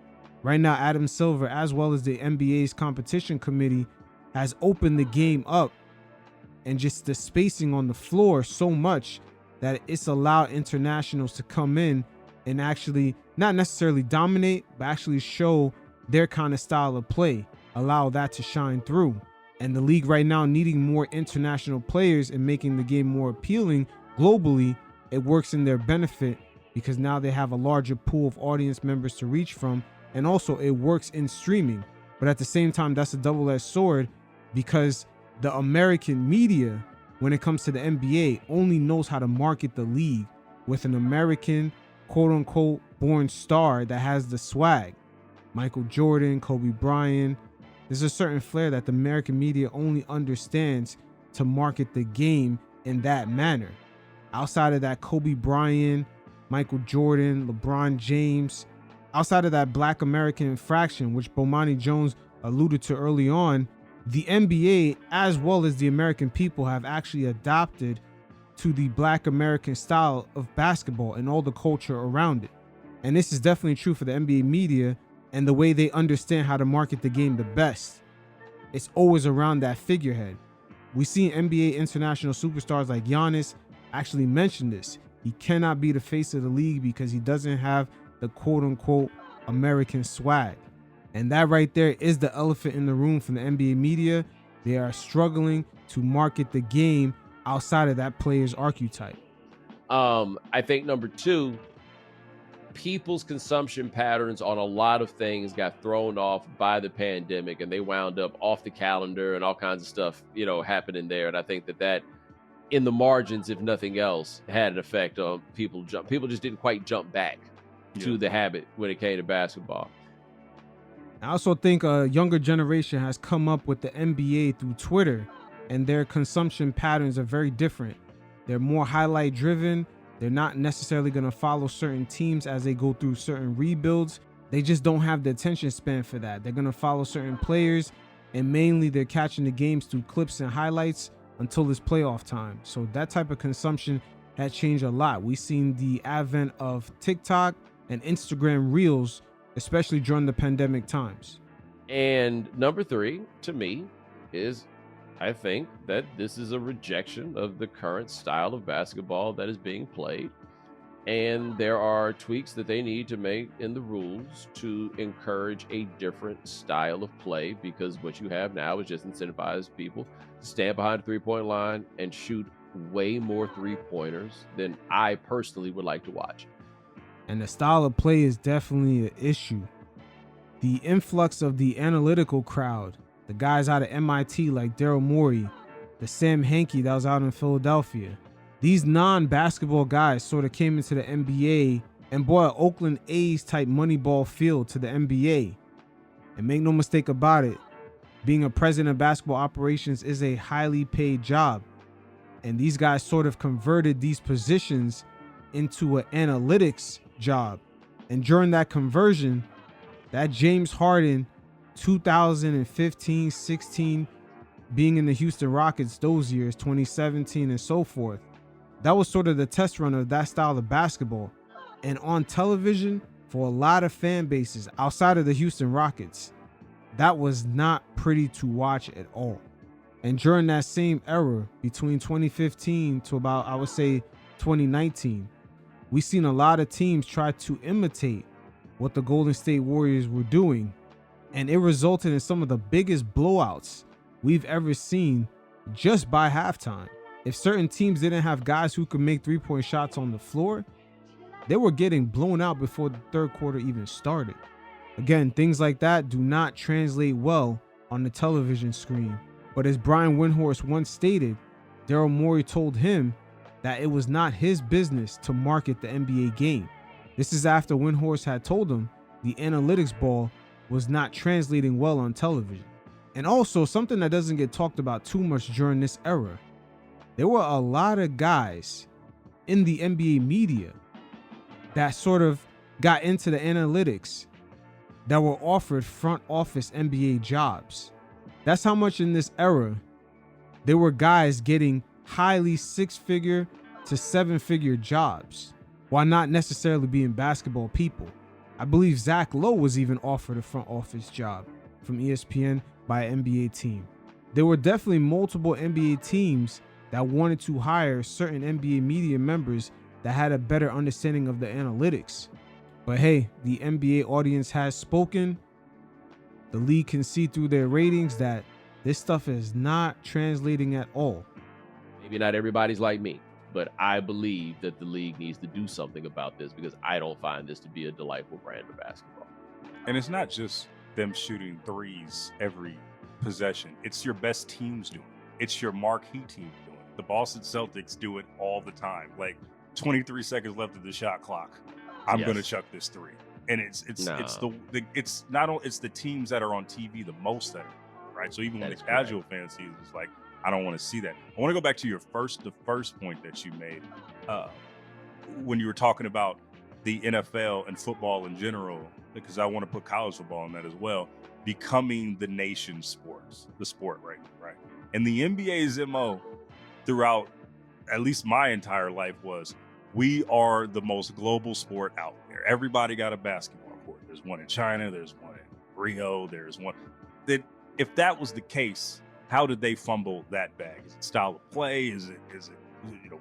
Right now, Adam Silver, as well as the NBA's competition committee, has opened the game up and just the spacing on the floor so much that it's allowed internationals to come in and actually not necessarily dominate, but actually show their kind of style of play, allow that to shine through. And the league right now needing more international players and making the game more appealing globally, it works in their benefit because now they have a larger pool of audience members to reach from, and also it works in streaming. But at the same time, that's a double-edged sword because the American media, when it comes to the NBA, only knows how to market the league with an American quote-unquote born star that has the swag. Michael Jordan, Kobe Bryant. There's a certain flair that the American media only understands to market the game in that manner. Outside of that Kobe Bryant, Michael Jordan, LeBron James, outside of that Black American fraction, which Bomani Jones alluded to early on, the NBA, as well as the American people, have actually adopted to the Black American style of basketball and all the culture around it. And this is definitely true for the NBA media and the way they understand how to market the game the best. It's always around that figurehead. We see NBA international superstars like Giannis actually mention this. He cannot be the face of the league because he doesn't have the quote-unquote American swag. And that right there is the elephant in the room from the NBA media. They are struggling to market the game outside of that player's archetype. I think number two, people's consumption patterns on a lot of things got thrown off by the pandemic, and they wound up off the calendar and all kinds of stuff, happening there. And I think that in the margins, if nothing else, had an effect on people. People just didn't quite jump back to the habit when it came to basketball. I also think a younger generation has come up with the NBA through Twitter, and their consumption patterns are very different. They're more highlight driven. They're not necessarily going to follow certain teams as they go through certain rebuilds. They just don't have the attention span for that. They're going to follow certain players, and mainly they're catching the games through clips and highlights until it's playoff time. So that type of consumption has changed a lot. We've seen the advent of TikTok and Instagram Reels, especially during the pandemic times. And number three, to me, is I think that this is a rejection of the current style of basketball that is being played. And there are tweaks that they need to make in the rules to encourage a different style of play, because what you have now is just incentivize people to stand behind the three-point line and shoot way more three-pointers than I personally would like to watch. And the style of play is definitely an issue. The influx of the analytical crowd, the guys out of MIT like Daryl Morey, the Sam Hinkie that was out in Philadelphia. These non-basketball guys sort of came into the NBA and brought an Oakland A's type Moneyball feel to the NBA. And make no mistake about it, being a president of basketball operations is a highly paid job. And these guys sort of converted these positions into an analytics job. And during that conversion, that James Harden 2015-16 being in the Houston Rockets those years, 2017 and so forth, that was sort of the test run of that style of basketball. And on television, for a lot of fan bases outside of the Houston Rockets, that was not pretty to watch at all. And during that same era, between 2015 to about, I would say, 2019, we've seen a lot of teams try to imitate what the Golden State Warriors were doing, and it resulted in some of the biggest blowouts we've ever seen just by halftime. If certain teams didn't have guys who could make three-point shots on the floor, they were getting blown out before the third quarter even started. Again, things like that do not translate well on the television screen. But as Brian Windhorst once stated, Daryl Morey told him that it was not his business to market the NBA game. This is after Windhorst had told him the analytics ball was not translating well on television. And also, something that doesn't get talked about too much during this era, there were a lot of guys in the NBA media that sort of got into the analytics that were offered front office NBA jobs. That's how much in this era there were guys getting highly 6-figure to 7-figure jobs while not necessarily being basketball people. I believe Zach Lowe was even offered a front office job from ESPN by an NBA team. There were definitely multiple NBA teams that wanted to hire certain NBA media members that had a better understanding of the analytics. But hey, the NBA audience has spoken. The league can see through their ratings that this stuff is not translating at all. Maybe not everybody's like me, but I believe that the league needs to do something about this because I don't find this to be a delightful brand of basketball. And it's not just them shooting threes every possession. It's your best teams doing it. It's your marquee teams doing it. The Boston Celtics do it all the time. Like 23 seconds left of the shot clock. I'm going to chuck this three. And it's the teams that are on TV the most that are, right? So even when the casual fan sees it, it's like, I don't want to see that. I want to go back to the first point that you made when you were talking about the NFL and football in general, because I want to put college football in that as well, becoming the nation's the sport right now, right? And the NBA's MO throughout at least my entire life was, we are the most global sport out there. Everybody got a basketball court. There's one in China. There's one in Rio. There's one that, if that was the case, how did they fumble that bag? Is it style of play? Is it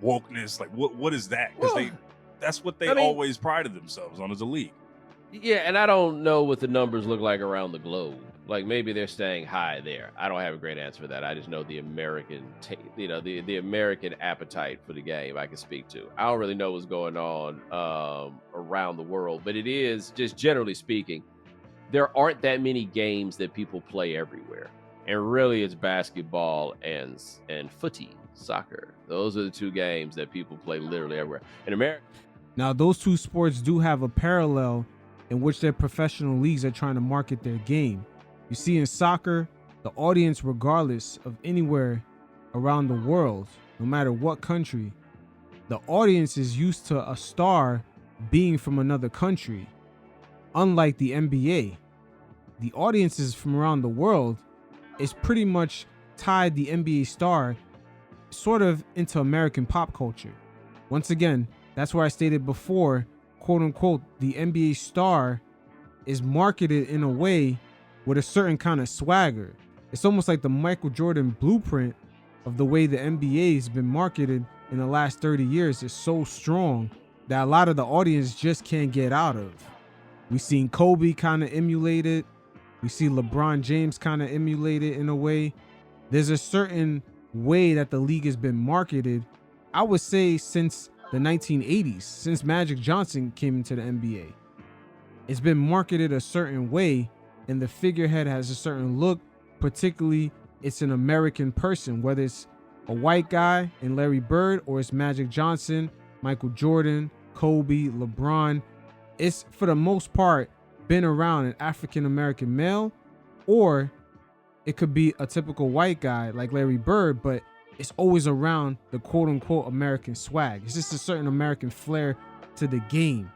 wokeness? Like what is that? Because that's what they always prided themselves on as a league. Yeah, and I don't know what the numbers look like around the globe. Like maybe they're staying high there. I don't have a great answer for that. I just know the American, the American appetite for the game I can speak to. I don't really know what's going on around the world, but it is just generally speaking, there aren't that many games that people play everywhere. And really it's basketball and footy, soccer. Those are the two games that people play literally everywhere. In America. Now, those two sports do have a parallel in which their professional leagues are trying to market their game. You see, in soccer, the audience, regardless of anywhere around the world, no matter what country, the audience is used to a star being from another country. Unlike the NBA, the audiences from around the world is pretty much tied the NBA star sort of into American pop culture. Once again, that's where I stated before, quote unquote, the NBA star is marketed in a way with a certain kind of swagger. It's almost like the Michael Jordan blueprint of the way the NBA has been marketed in the last 30 years is so strong that a lot of the audience just can't get out of. We've seen Kobe kind of emulate it. We see LeBron James kind of emulate it in a way. There's a certain way that the league has been marketed, I would say, since the 1980s, since Magic Johnson came into the NBA. It's been marketed a certain way, and the figurehead has a certain look, particularly it's an American person, whether it's a white guy in Larry Bird or it's Magic Johnson, Michael Jordan, Kobe, LeBron. It's, for the most part, been around an African-American male, or it could be a typical white guy like Larry Bird, but it's always around the quote-unquote American swag. It's just a certain American flair to the game,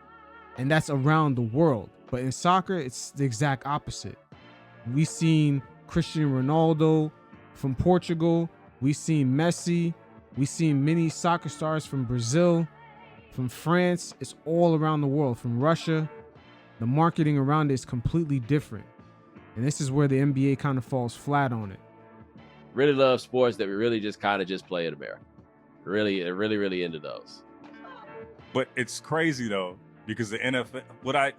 and that's around the world. But in soccer, it's the exact opposite. We've seen Cristiano Ronaldo from Portugal. We've seen Messi. We've seen many soccer stars from Brazil, from France. It's all around the world, from Russia. The marketing around it is completely different. And this is where the NBA kind of falls flat on it. Really love sports that we really just kind of just play in America. Really into those. But it's crazy though, because the NFL, what I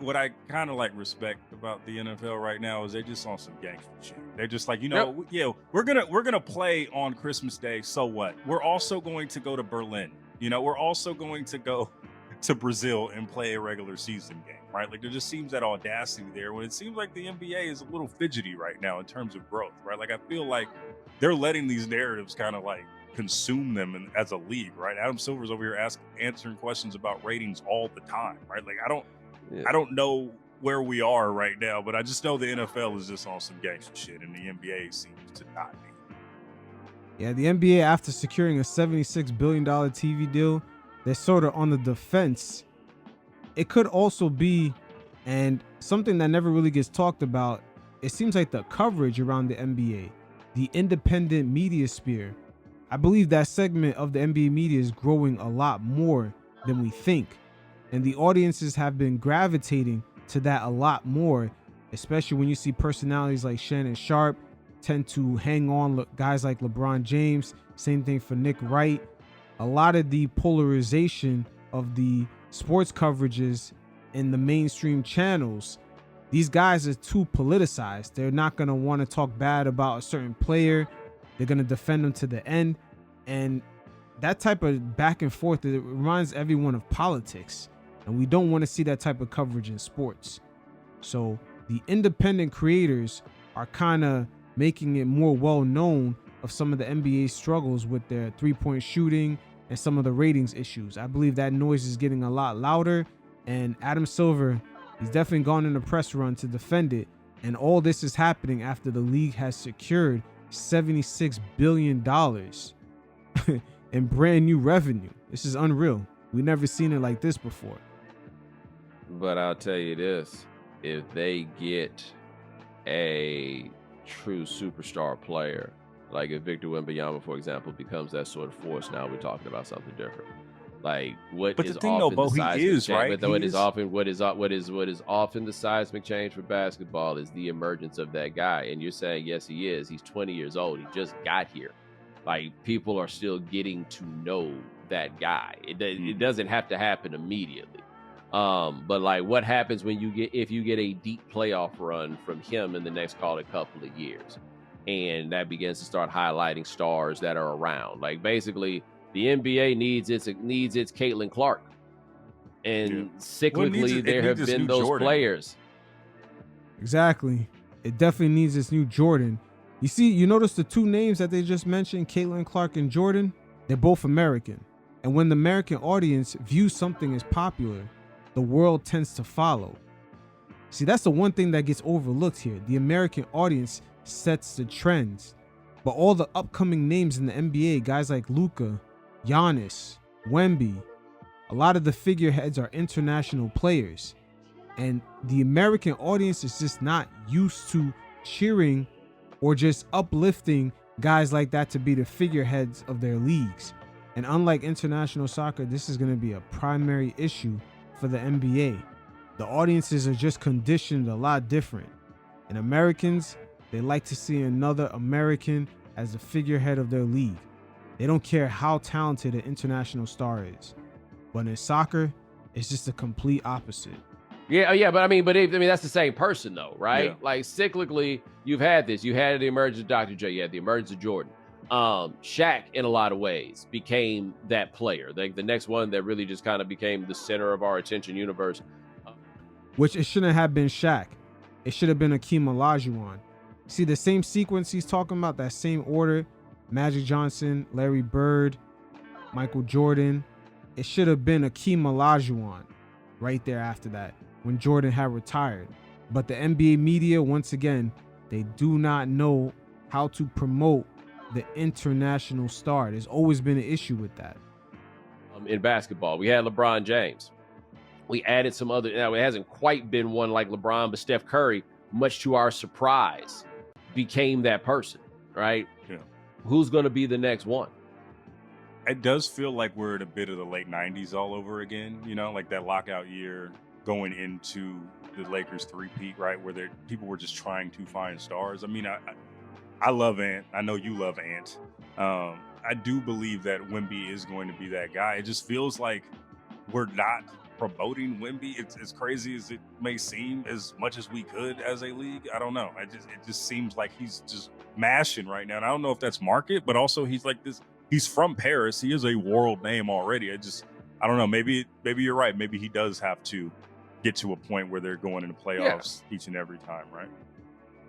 kind of like respect about the NFL right now is they're just on some gangster shit. They're just like, we're gonna play on Christmas Day. So what? We're also going to go to Berlin. We're also going to go to Brazil and play a regular season game, right? Like there just seems that audacity there when it seems like the NBA is a little fidgety right now in terms of growth, right? Like I feel like they're letting these narratives kind of like consume them as a league, right? Adam Silver's over here answering questions about ratings all the time, right? Like I don't know where we are right now, but I just know the NFL is just on some gangster shit and the NBA seems to not be. Yeah, the NBA, after securing a $76 billion TV deal they're sort of on the defense. It could also be, and something that never really gets talked about, it seems like the coverage around the NBA, the independent media sphere. I believe that segment of the NBA media is growing a lot more than we think. And the audiences have been gravitating to that a lot more, especially when you see personalities like Shannon Sharp tend to hang on guys like LeBron James. Same thing for Nick Wright. A lot of the polarization of the sports coverages in the mainstream channels, these guys are too politicized. They're not going to want to talk bad about a certain player. They're going to defend them to the end. And that type of back and forth, it reminds everyone of politics. And we don't want to see that type of coverage in sports. So the independent creators are kind of making it more well known of some of the NBA struggles with their three-point shooting and some of the ratings issues. I believe that noise is getting a lot louder, and Adam Silver, he's definitely gone in a press run to defend it. And all this is happening after the league has secured $76 billion in brand new revenue. This is unreal. We never seen it like this before. But I'll tell you this, if they get a true superstar player, like if Victor Wembanyama, for example, becomes that sort of force, now we're talking about something different. Like what is often the seismic change, but what is often the seismic change for basketball is the emergence of that guy. And you're saying, yes, he is. He's 20 years old. He just got here. Like people are still getting to know that guy. It doesn't have to happen immediately. But like what happens when if you get a deep playoff run from him in the next call it couple of years, and that begins to start highlighting stars that are around. Like basically the NBA needs its Caitlin Clark, and cyclically there have been those Jordan. Players. Exactly. It definitely needs its new Jordan. You see, you notice the two names that they just mentioned, Caitlin Clark and Jordan, they're both American. And when the American audience views something as popular, the world tends to follow. See, that's the one thing that gets overlooked here. The American audience sets the trends. But all the upcoming names in the NBA, guys like Luka, Giannis, Wemby, a lot of the figureheads are international players. And the American audience is just not used to cheering or just uplifting guys like that to be the figureheads of their leagues. And unlike international soccer, this is going to be a primary issue for the NBA. The audiences are just conditioned a lot different. And Americans, they like to see another American as the figurehead of their league. They don't care how talented an international star is. But in soccer, it's just the complete opposite. Yeah, but I mean, that's the same person though, right? Yeah. Like cyclically, you've had this. You had the emergence of Dr. J. You had the emergence of Jordan. Shaq, in a lot of ways, became that player. Like the next one that really just kind of became the center of our attention universe. Which it shouldn't have been Shaq. It should have been Akeem Olajuwon. See the same sequence he's talking about, that same order, Magic Johnson, Larry Bird, Michael Jordan. It should have been Akeem Olajuwon right there after that, when Jordan had retired. But the NBA media, once again, they do not know how to promote the international star. There's always been an issue with that. In basketball, we had LeBron James. We added some other, now it hasn't quite been one like LeBron, but Steph Curry, much to our surprise, became that person, right? Yeah. Who's going to be the next one? It does feel like we're in a bit of the late 90s all over again, like that lockout year going into the Lakers three-peat, right? Where people were just trying to find stars. I mean, I love Ant. I know you love Ant. I do believe that Wemby is going to be that guy. It just feels like we're not promoting Wemby. It's as crazy as it may seem, as much as we could as a league. I don't know. It just seems like he's just mashing right now. And I don't know if that's market, but also he's like this. He's from Paris. He is a world name already. I don't know. Maybe you're right. Maybe he does have to get to a point where they're going into playoffs each and every time, right?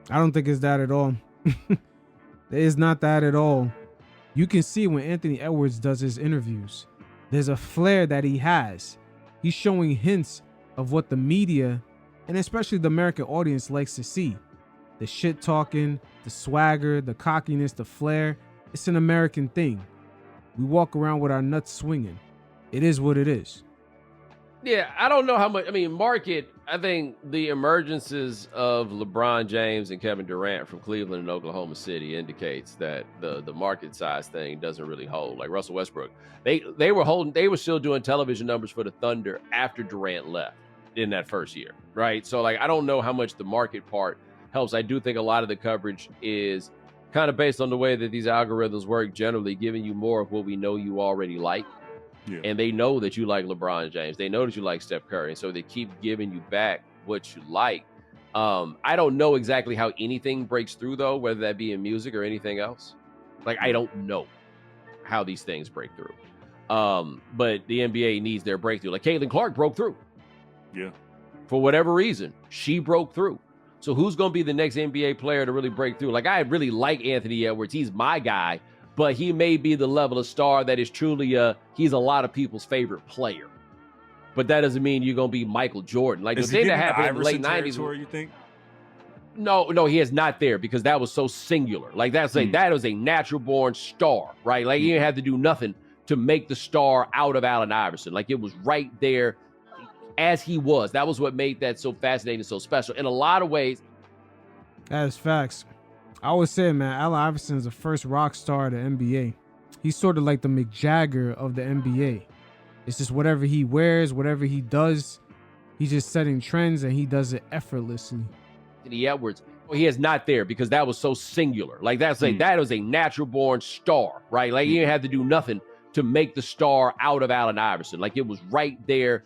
I don't think it's that at all. It is not that at all. You can see when Anthony Edwards does his interviews, there's a flair that he has. He's showing hints of what the media, and especially the American audience, likes to see. The shit talking, the swagger, the cockiness, the flair. It's an American thing. We walk around with our nuts swinging. it is what it is. Yeah, I don't know how much. I mean, market. I think the emergences of LeBron James and Kevin Durant from Cleveland and Oklahoma City indicates that the market size thing doesn't really hold. Like Russell Westbrook, they were still doing television numbers for the Thunder after Durant left in that first year, right? So like, I don't know how much the market part helps. I do think a lot of the coverage is kind of based on the way that these algorithms work, generally giving you more of what we know you already like. Yeah. And they know that you like LeBron James. They know that you like Steph Curry. And so they keep giving you back what you like. I don't know exactly how anything breaks through, though, whether that be in music or anything else. Like, I don't know how these things break through. But the NBA needs their breakthrough. Like, Caitlin Clark broke through. Yeah. For whatever reason, she broke through. So who's going to be the next NBA player to really break through? Like, I really like Anthony Edwards. He's my guy. But he may be the level of star that is truly he's a lot of people's favorite player. But that doesn't mean you're going to be Michael Jordan. Like, the thing that happened in the late 90s. You think? No, he is not there because that was so singular. Like, that was a natural born star, right? Like, you didn't have to do nothing to make the star out of Allen Iverson. Like, it was right there as he was. That was what made that so fascinating, so special. In a lot of ways. That is facts. I always say, man, Allen Iverson is the first rock star of the NBA. He's sort of like the Mick Jagger of the NBA. It's just whatever he wears, whatever he does, he's just setting trends and he does it effortlessly. Anthony Edwards, he is not there because that was so singular. Like, that was a natural born star, right? Like, you didn't have to do nothing to make the star out of Allen Iverson. Like, it was right there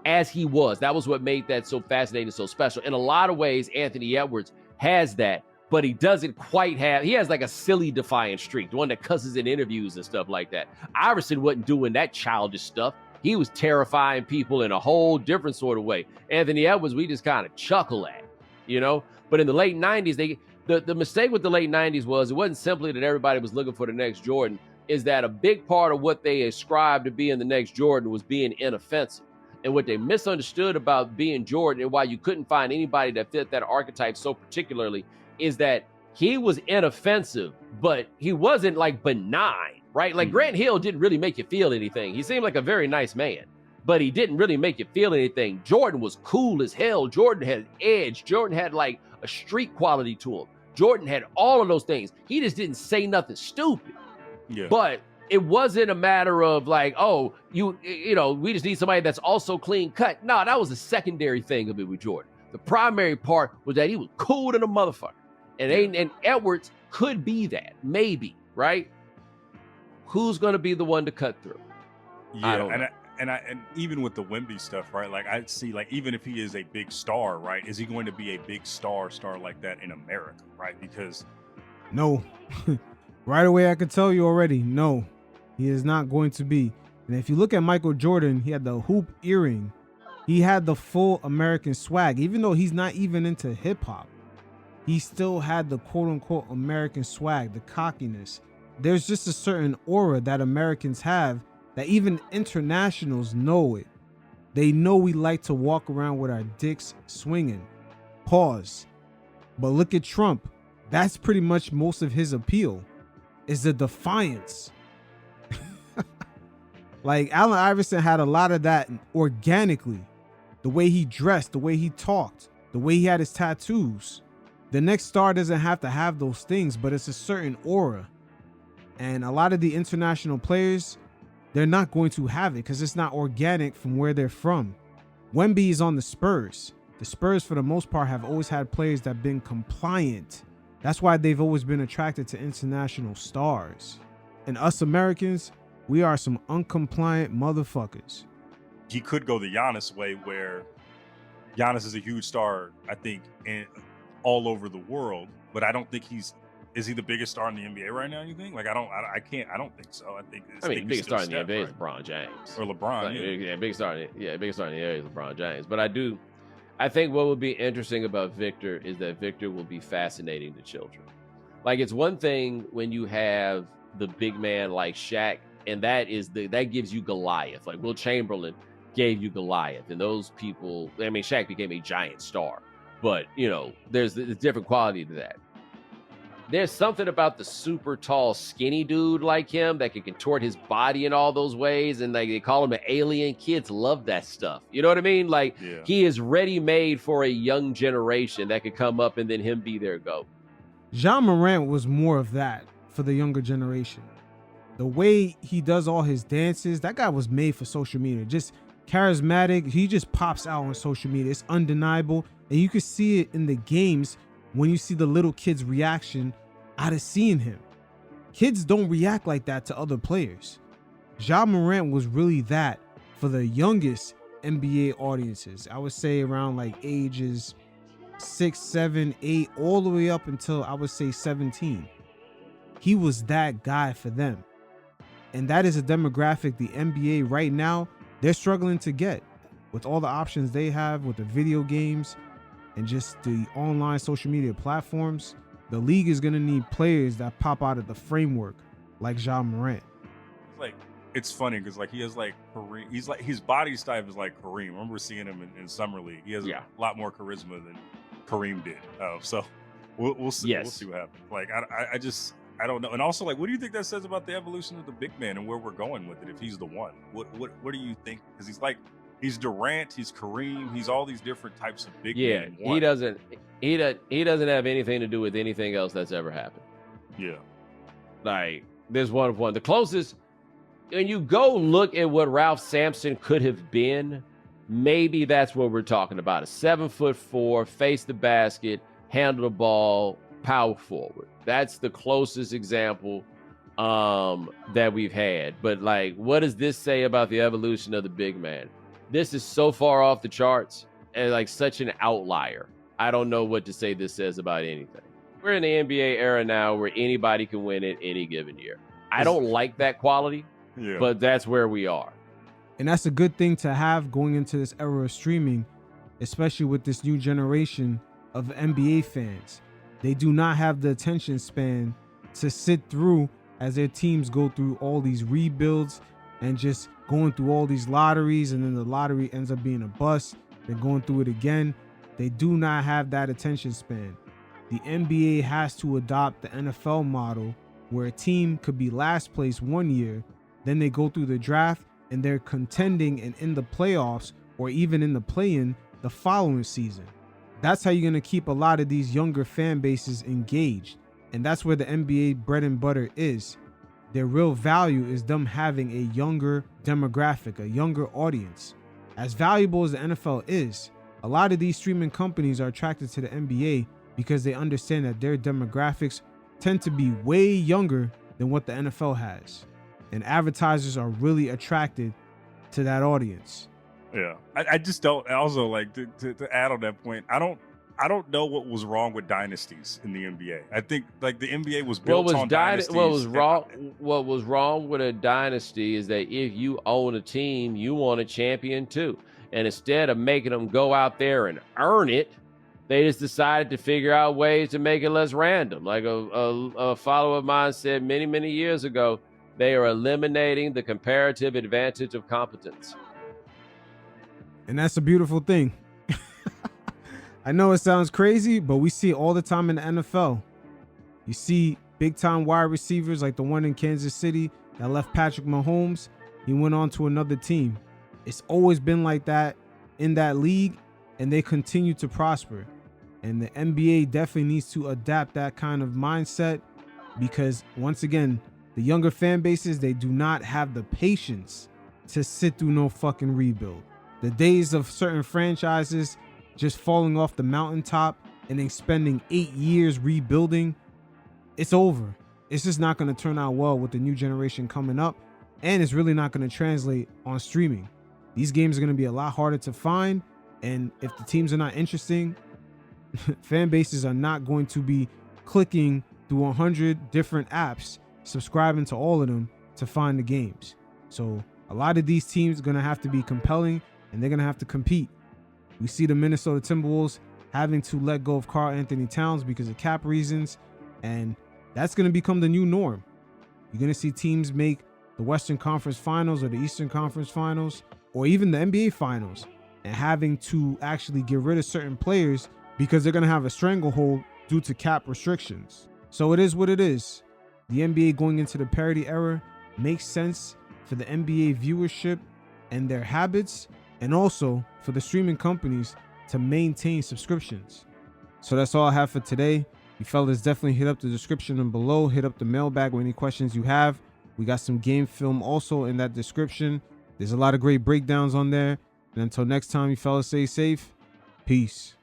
as he was. That was what made that so fascinating, so special. In a lot of ways, Anthony Edwards has that. But he doesn't quite have, he has like a silly defiant streak, the one that cusses in interviews and stuff like that. Iverson wasn't doing that childish stuff. He was terrifying people in a whole different sort of way. Anthony Edwards, we just kind of chuckle at, you know? But in the late 90s, the mistake with the late 90s was it wasn't simply that everybody was looking for the next Jordan, is that a big part of what they ascribed to being the next Jordan was being inoffensive. And what they misunderstood about being Jordan and why you couldn't find anybody that fit that archetype so particularly is that he was inoffensive, but he wasn't like benign, right? Like Grant Hill didn't really make you feel anything. He seemed like a very nice man, but he didn't really make you feel anything. Jordan was cool as hell. Jordan had edge. Jordan had like a street quality to him. Jordan had all of those things. He just didn't say nothing stupid. Yeah. But it wasn't a matter of like, oh, you know, we just need somebody that's also clean cut. No, that was a secondary thing of it with Jordan. The primary part was that he was cool to the motherfucker. And Edwards could be that, maybe, right? Who's going to be the one to cut through? Yeah, I don't know. And even with the Wemby stuff, right? Like, I see, like, even if he is a big star, right? Is he going to be a big star like that in America, right? Because no, right away I could tell you already, no, he is not going to be. And if you look at Michael Jordan, he had the hoop earring. He had the full American swag, even though he's not even into hip hop. He still had the quote-unquote American swag, the cockiness. There's just a certain aura that Americans have that even internationals know it. They know we like to walk around with our dicks swinging. Pause. But look at Trump. That's pretty much most of his appeal, is the defiance. Like, Allen Iverson had a lot of that organically. The way he dressed, the way he talked, the way he had his tattoos. The next star doesn't have to have those things, but it's a certain aura. And a lot of the international players, they're not going to have it because it's not organic from where they're from. Wemby is on the Spurs. The Spurs, for the most part, have always had players that have been compliant. That's why they've always been attracted to international stars. And us Americans, we are some uncompliant motherfuckers. he could go the Giannis way, where Giannis is a huge star, I think, all over the world. But I don't think is he the biggest star in the NBA right now? You think? Like, I don't think so. I think the biggest star in the NBA is LeBron James or LeBron. Like, yeah, biggest star in the NBA is LeBron James. But I think what would be interesting about Victor is that Victor will be fascinating to children. Like, it's one thing when you have the big man like Shaq, and that gives you Goliath. Like, Will Chamberlain gave you Goliath, and those people. I mean, Shaq became a giant star, but there's a different quality to that. there's something about the super tall, skinny dude like him that can contort his body in all those ways. And like they call him an alien. Kids love that stuff. You know what I mean? Like Yeah. he is ready made for a young generation that could come up and then him be their GOAT. Ja Morant was more of that for the younger generation. The way he does all his dances, that guy was made for social media. Just charismatic. He just pops out on social media. It's undeniable. And you can see it in the games when you see the little kids' reaction out of seeing him. Kids don't react like that to other players. Ja Morant was really that for the youngest NBA audiences. I would say around like ages 6, 7, 8, all the way up until I would say 17. He was that guy for them. And that is a demographic the NBA right now, they're struggling to get with all the options they have with the video games and just the online social media platforms. The league is going to need players that pop out of the framework like Ja Morant. Like, it's funny because like he has like Kareem. He's like his body type is like Kareem. I remember seeing him in Summer League. He has a lot more charisma than Kareem did. So we'll see. Yes. We'll see what happens. Like I don't know. And also, like, what do you think that says about the evolution of the big man and where we're going with it? If he's the one, what do you think? Because he's Durant, he's Kareem, he's all these different types of big men. Yeah, he doesn't have anything to do with anything else that's ever happened. Yeah, like there's one of one. The closest, when you go look at what Ralph Sampson could have been, maybe that's what we're talking about. A 7'4", face the basket, handle the ball, power forward. That's the closest example that we've had. But like, what does this say about the evolution of the big man? This is so far off the charts and like such an outlier. I don't know what to say this says about anything. We're in the NBA era now where anybody can win it any given year. I don't like that quality, but that's where we are. And that's a good thing to have going into this era of streaming, especially with this new generation of NBA fans. They do not have the attention span to sit through as their teams go through all these rebuilds and just going through all these lotteries, and then the lottery ends up being a bust. They're going through it again. They do not have that attention span. The NBA has to adopt the NFL model where a team could be last place one year, then they go through the draft and they're contending and in the playoffs or even in the play-in the following season. That's how you're going to keep a lot of these younger fan bases engaged. And that's where the NBA bread and butter is. Their real value is them having a younger demographic, a younger audience. As valuable as the NFL is, a lot of these streaming companies are attracted to the NBA because they understand that their demographics tend to be way younger than what the NFL has. And advertisers are really attracted to that audience. Yeah, I just don't. Also, like to add on that point, I don't know what was wrong with dynasties in the NBA. I think like the NBA was built on dynasties. What was wrong with a dynasty is that if you own a team, you want a champion too. And instead of making them go out there and earn it, they just decided to figure out ways to make it less random. Like a follower of mine said many years ago, they are eliminating the comparative advantage of competence. And that's a beautiful thing. I know it sounds crazy, but we see it all the time in the NFL. You see big time wide receivers like the one in Kansas City that left Patrick Mahomes. He went on to another team. It's always been like that in that league, and they continue to prosper. And the NBA definitely needs to adapt that kind of mindset because, once again, the younger fan bases, they do not have the patience to sit through no fucking rebuild. The days of certain franchises just falling off the mountaintop and then spending 8 years rebuilding, it's over. It's just not going to turn out well with the new generation coming up, and it's really not going to translate on streaming. These games are going to be a lot harder to find, and if the teams are not interesting, fan bases are not going to be clicking through 100 different apps, subscribing to all of them to find the games. So a lot of these teams are going to have to be compelling, and they're going to have to compete. We see the Minnesota Timberwolves having to let go of Karl Anthony Towns because of cap reasons, and that's going to become the new norm. You're going to see teams make the Western Conference Finals or the Eastern Conference Finals or even the NBA Finals and having to actually get rid of certain players because they're going to have a stranglehold due to cap restrictions. So it is what it is. The NBA going into the parity era makes sense for the NBA viewership and their habits, and also for the streaming companies to maintain subscriptions. So that's all I have for today. You fellas definitely hit up the description below. Hit up the mailbag with any questions you have. We got some game film also in that description. There's a lot of great breakdowns on there. And until next time, you fellas stay safe. Peace.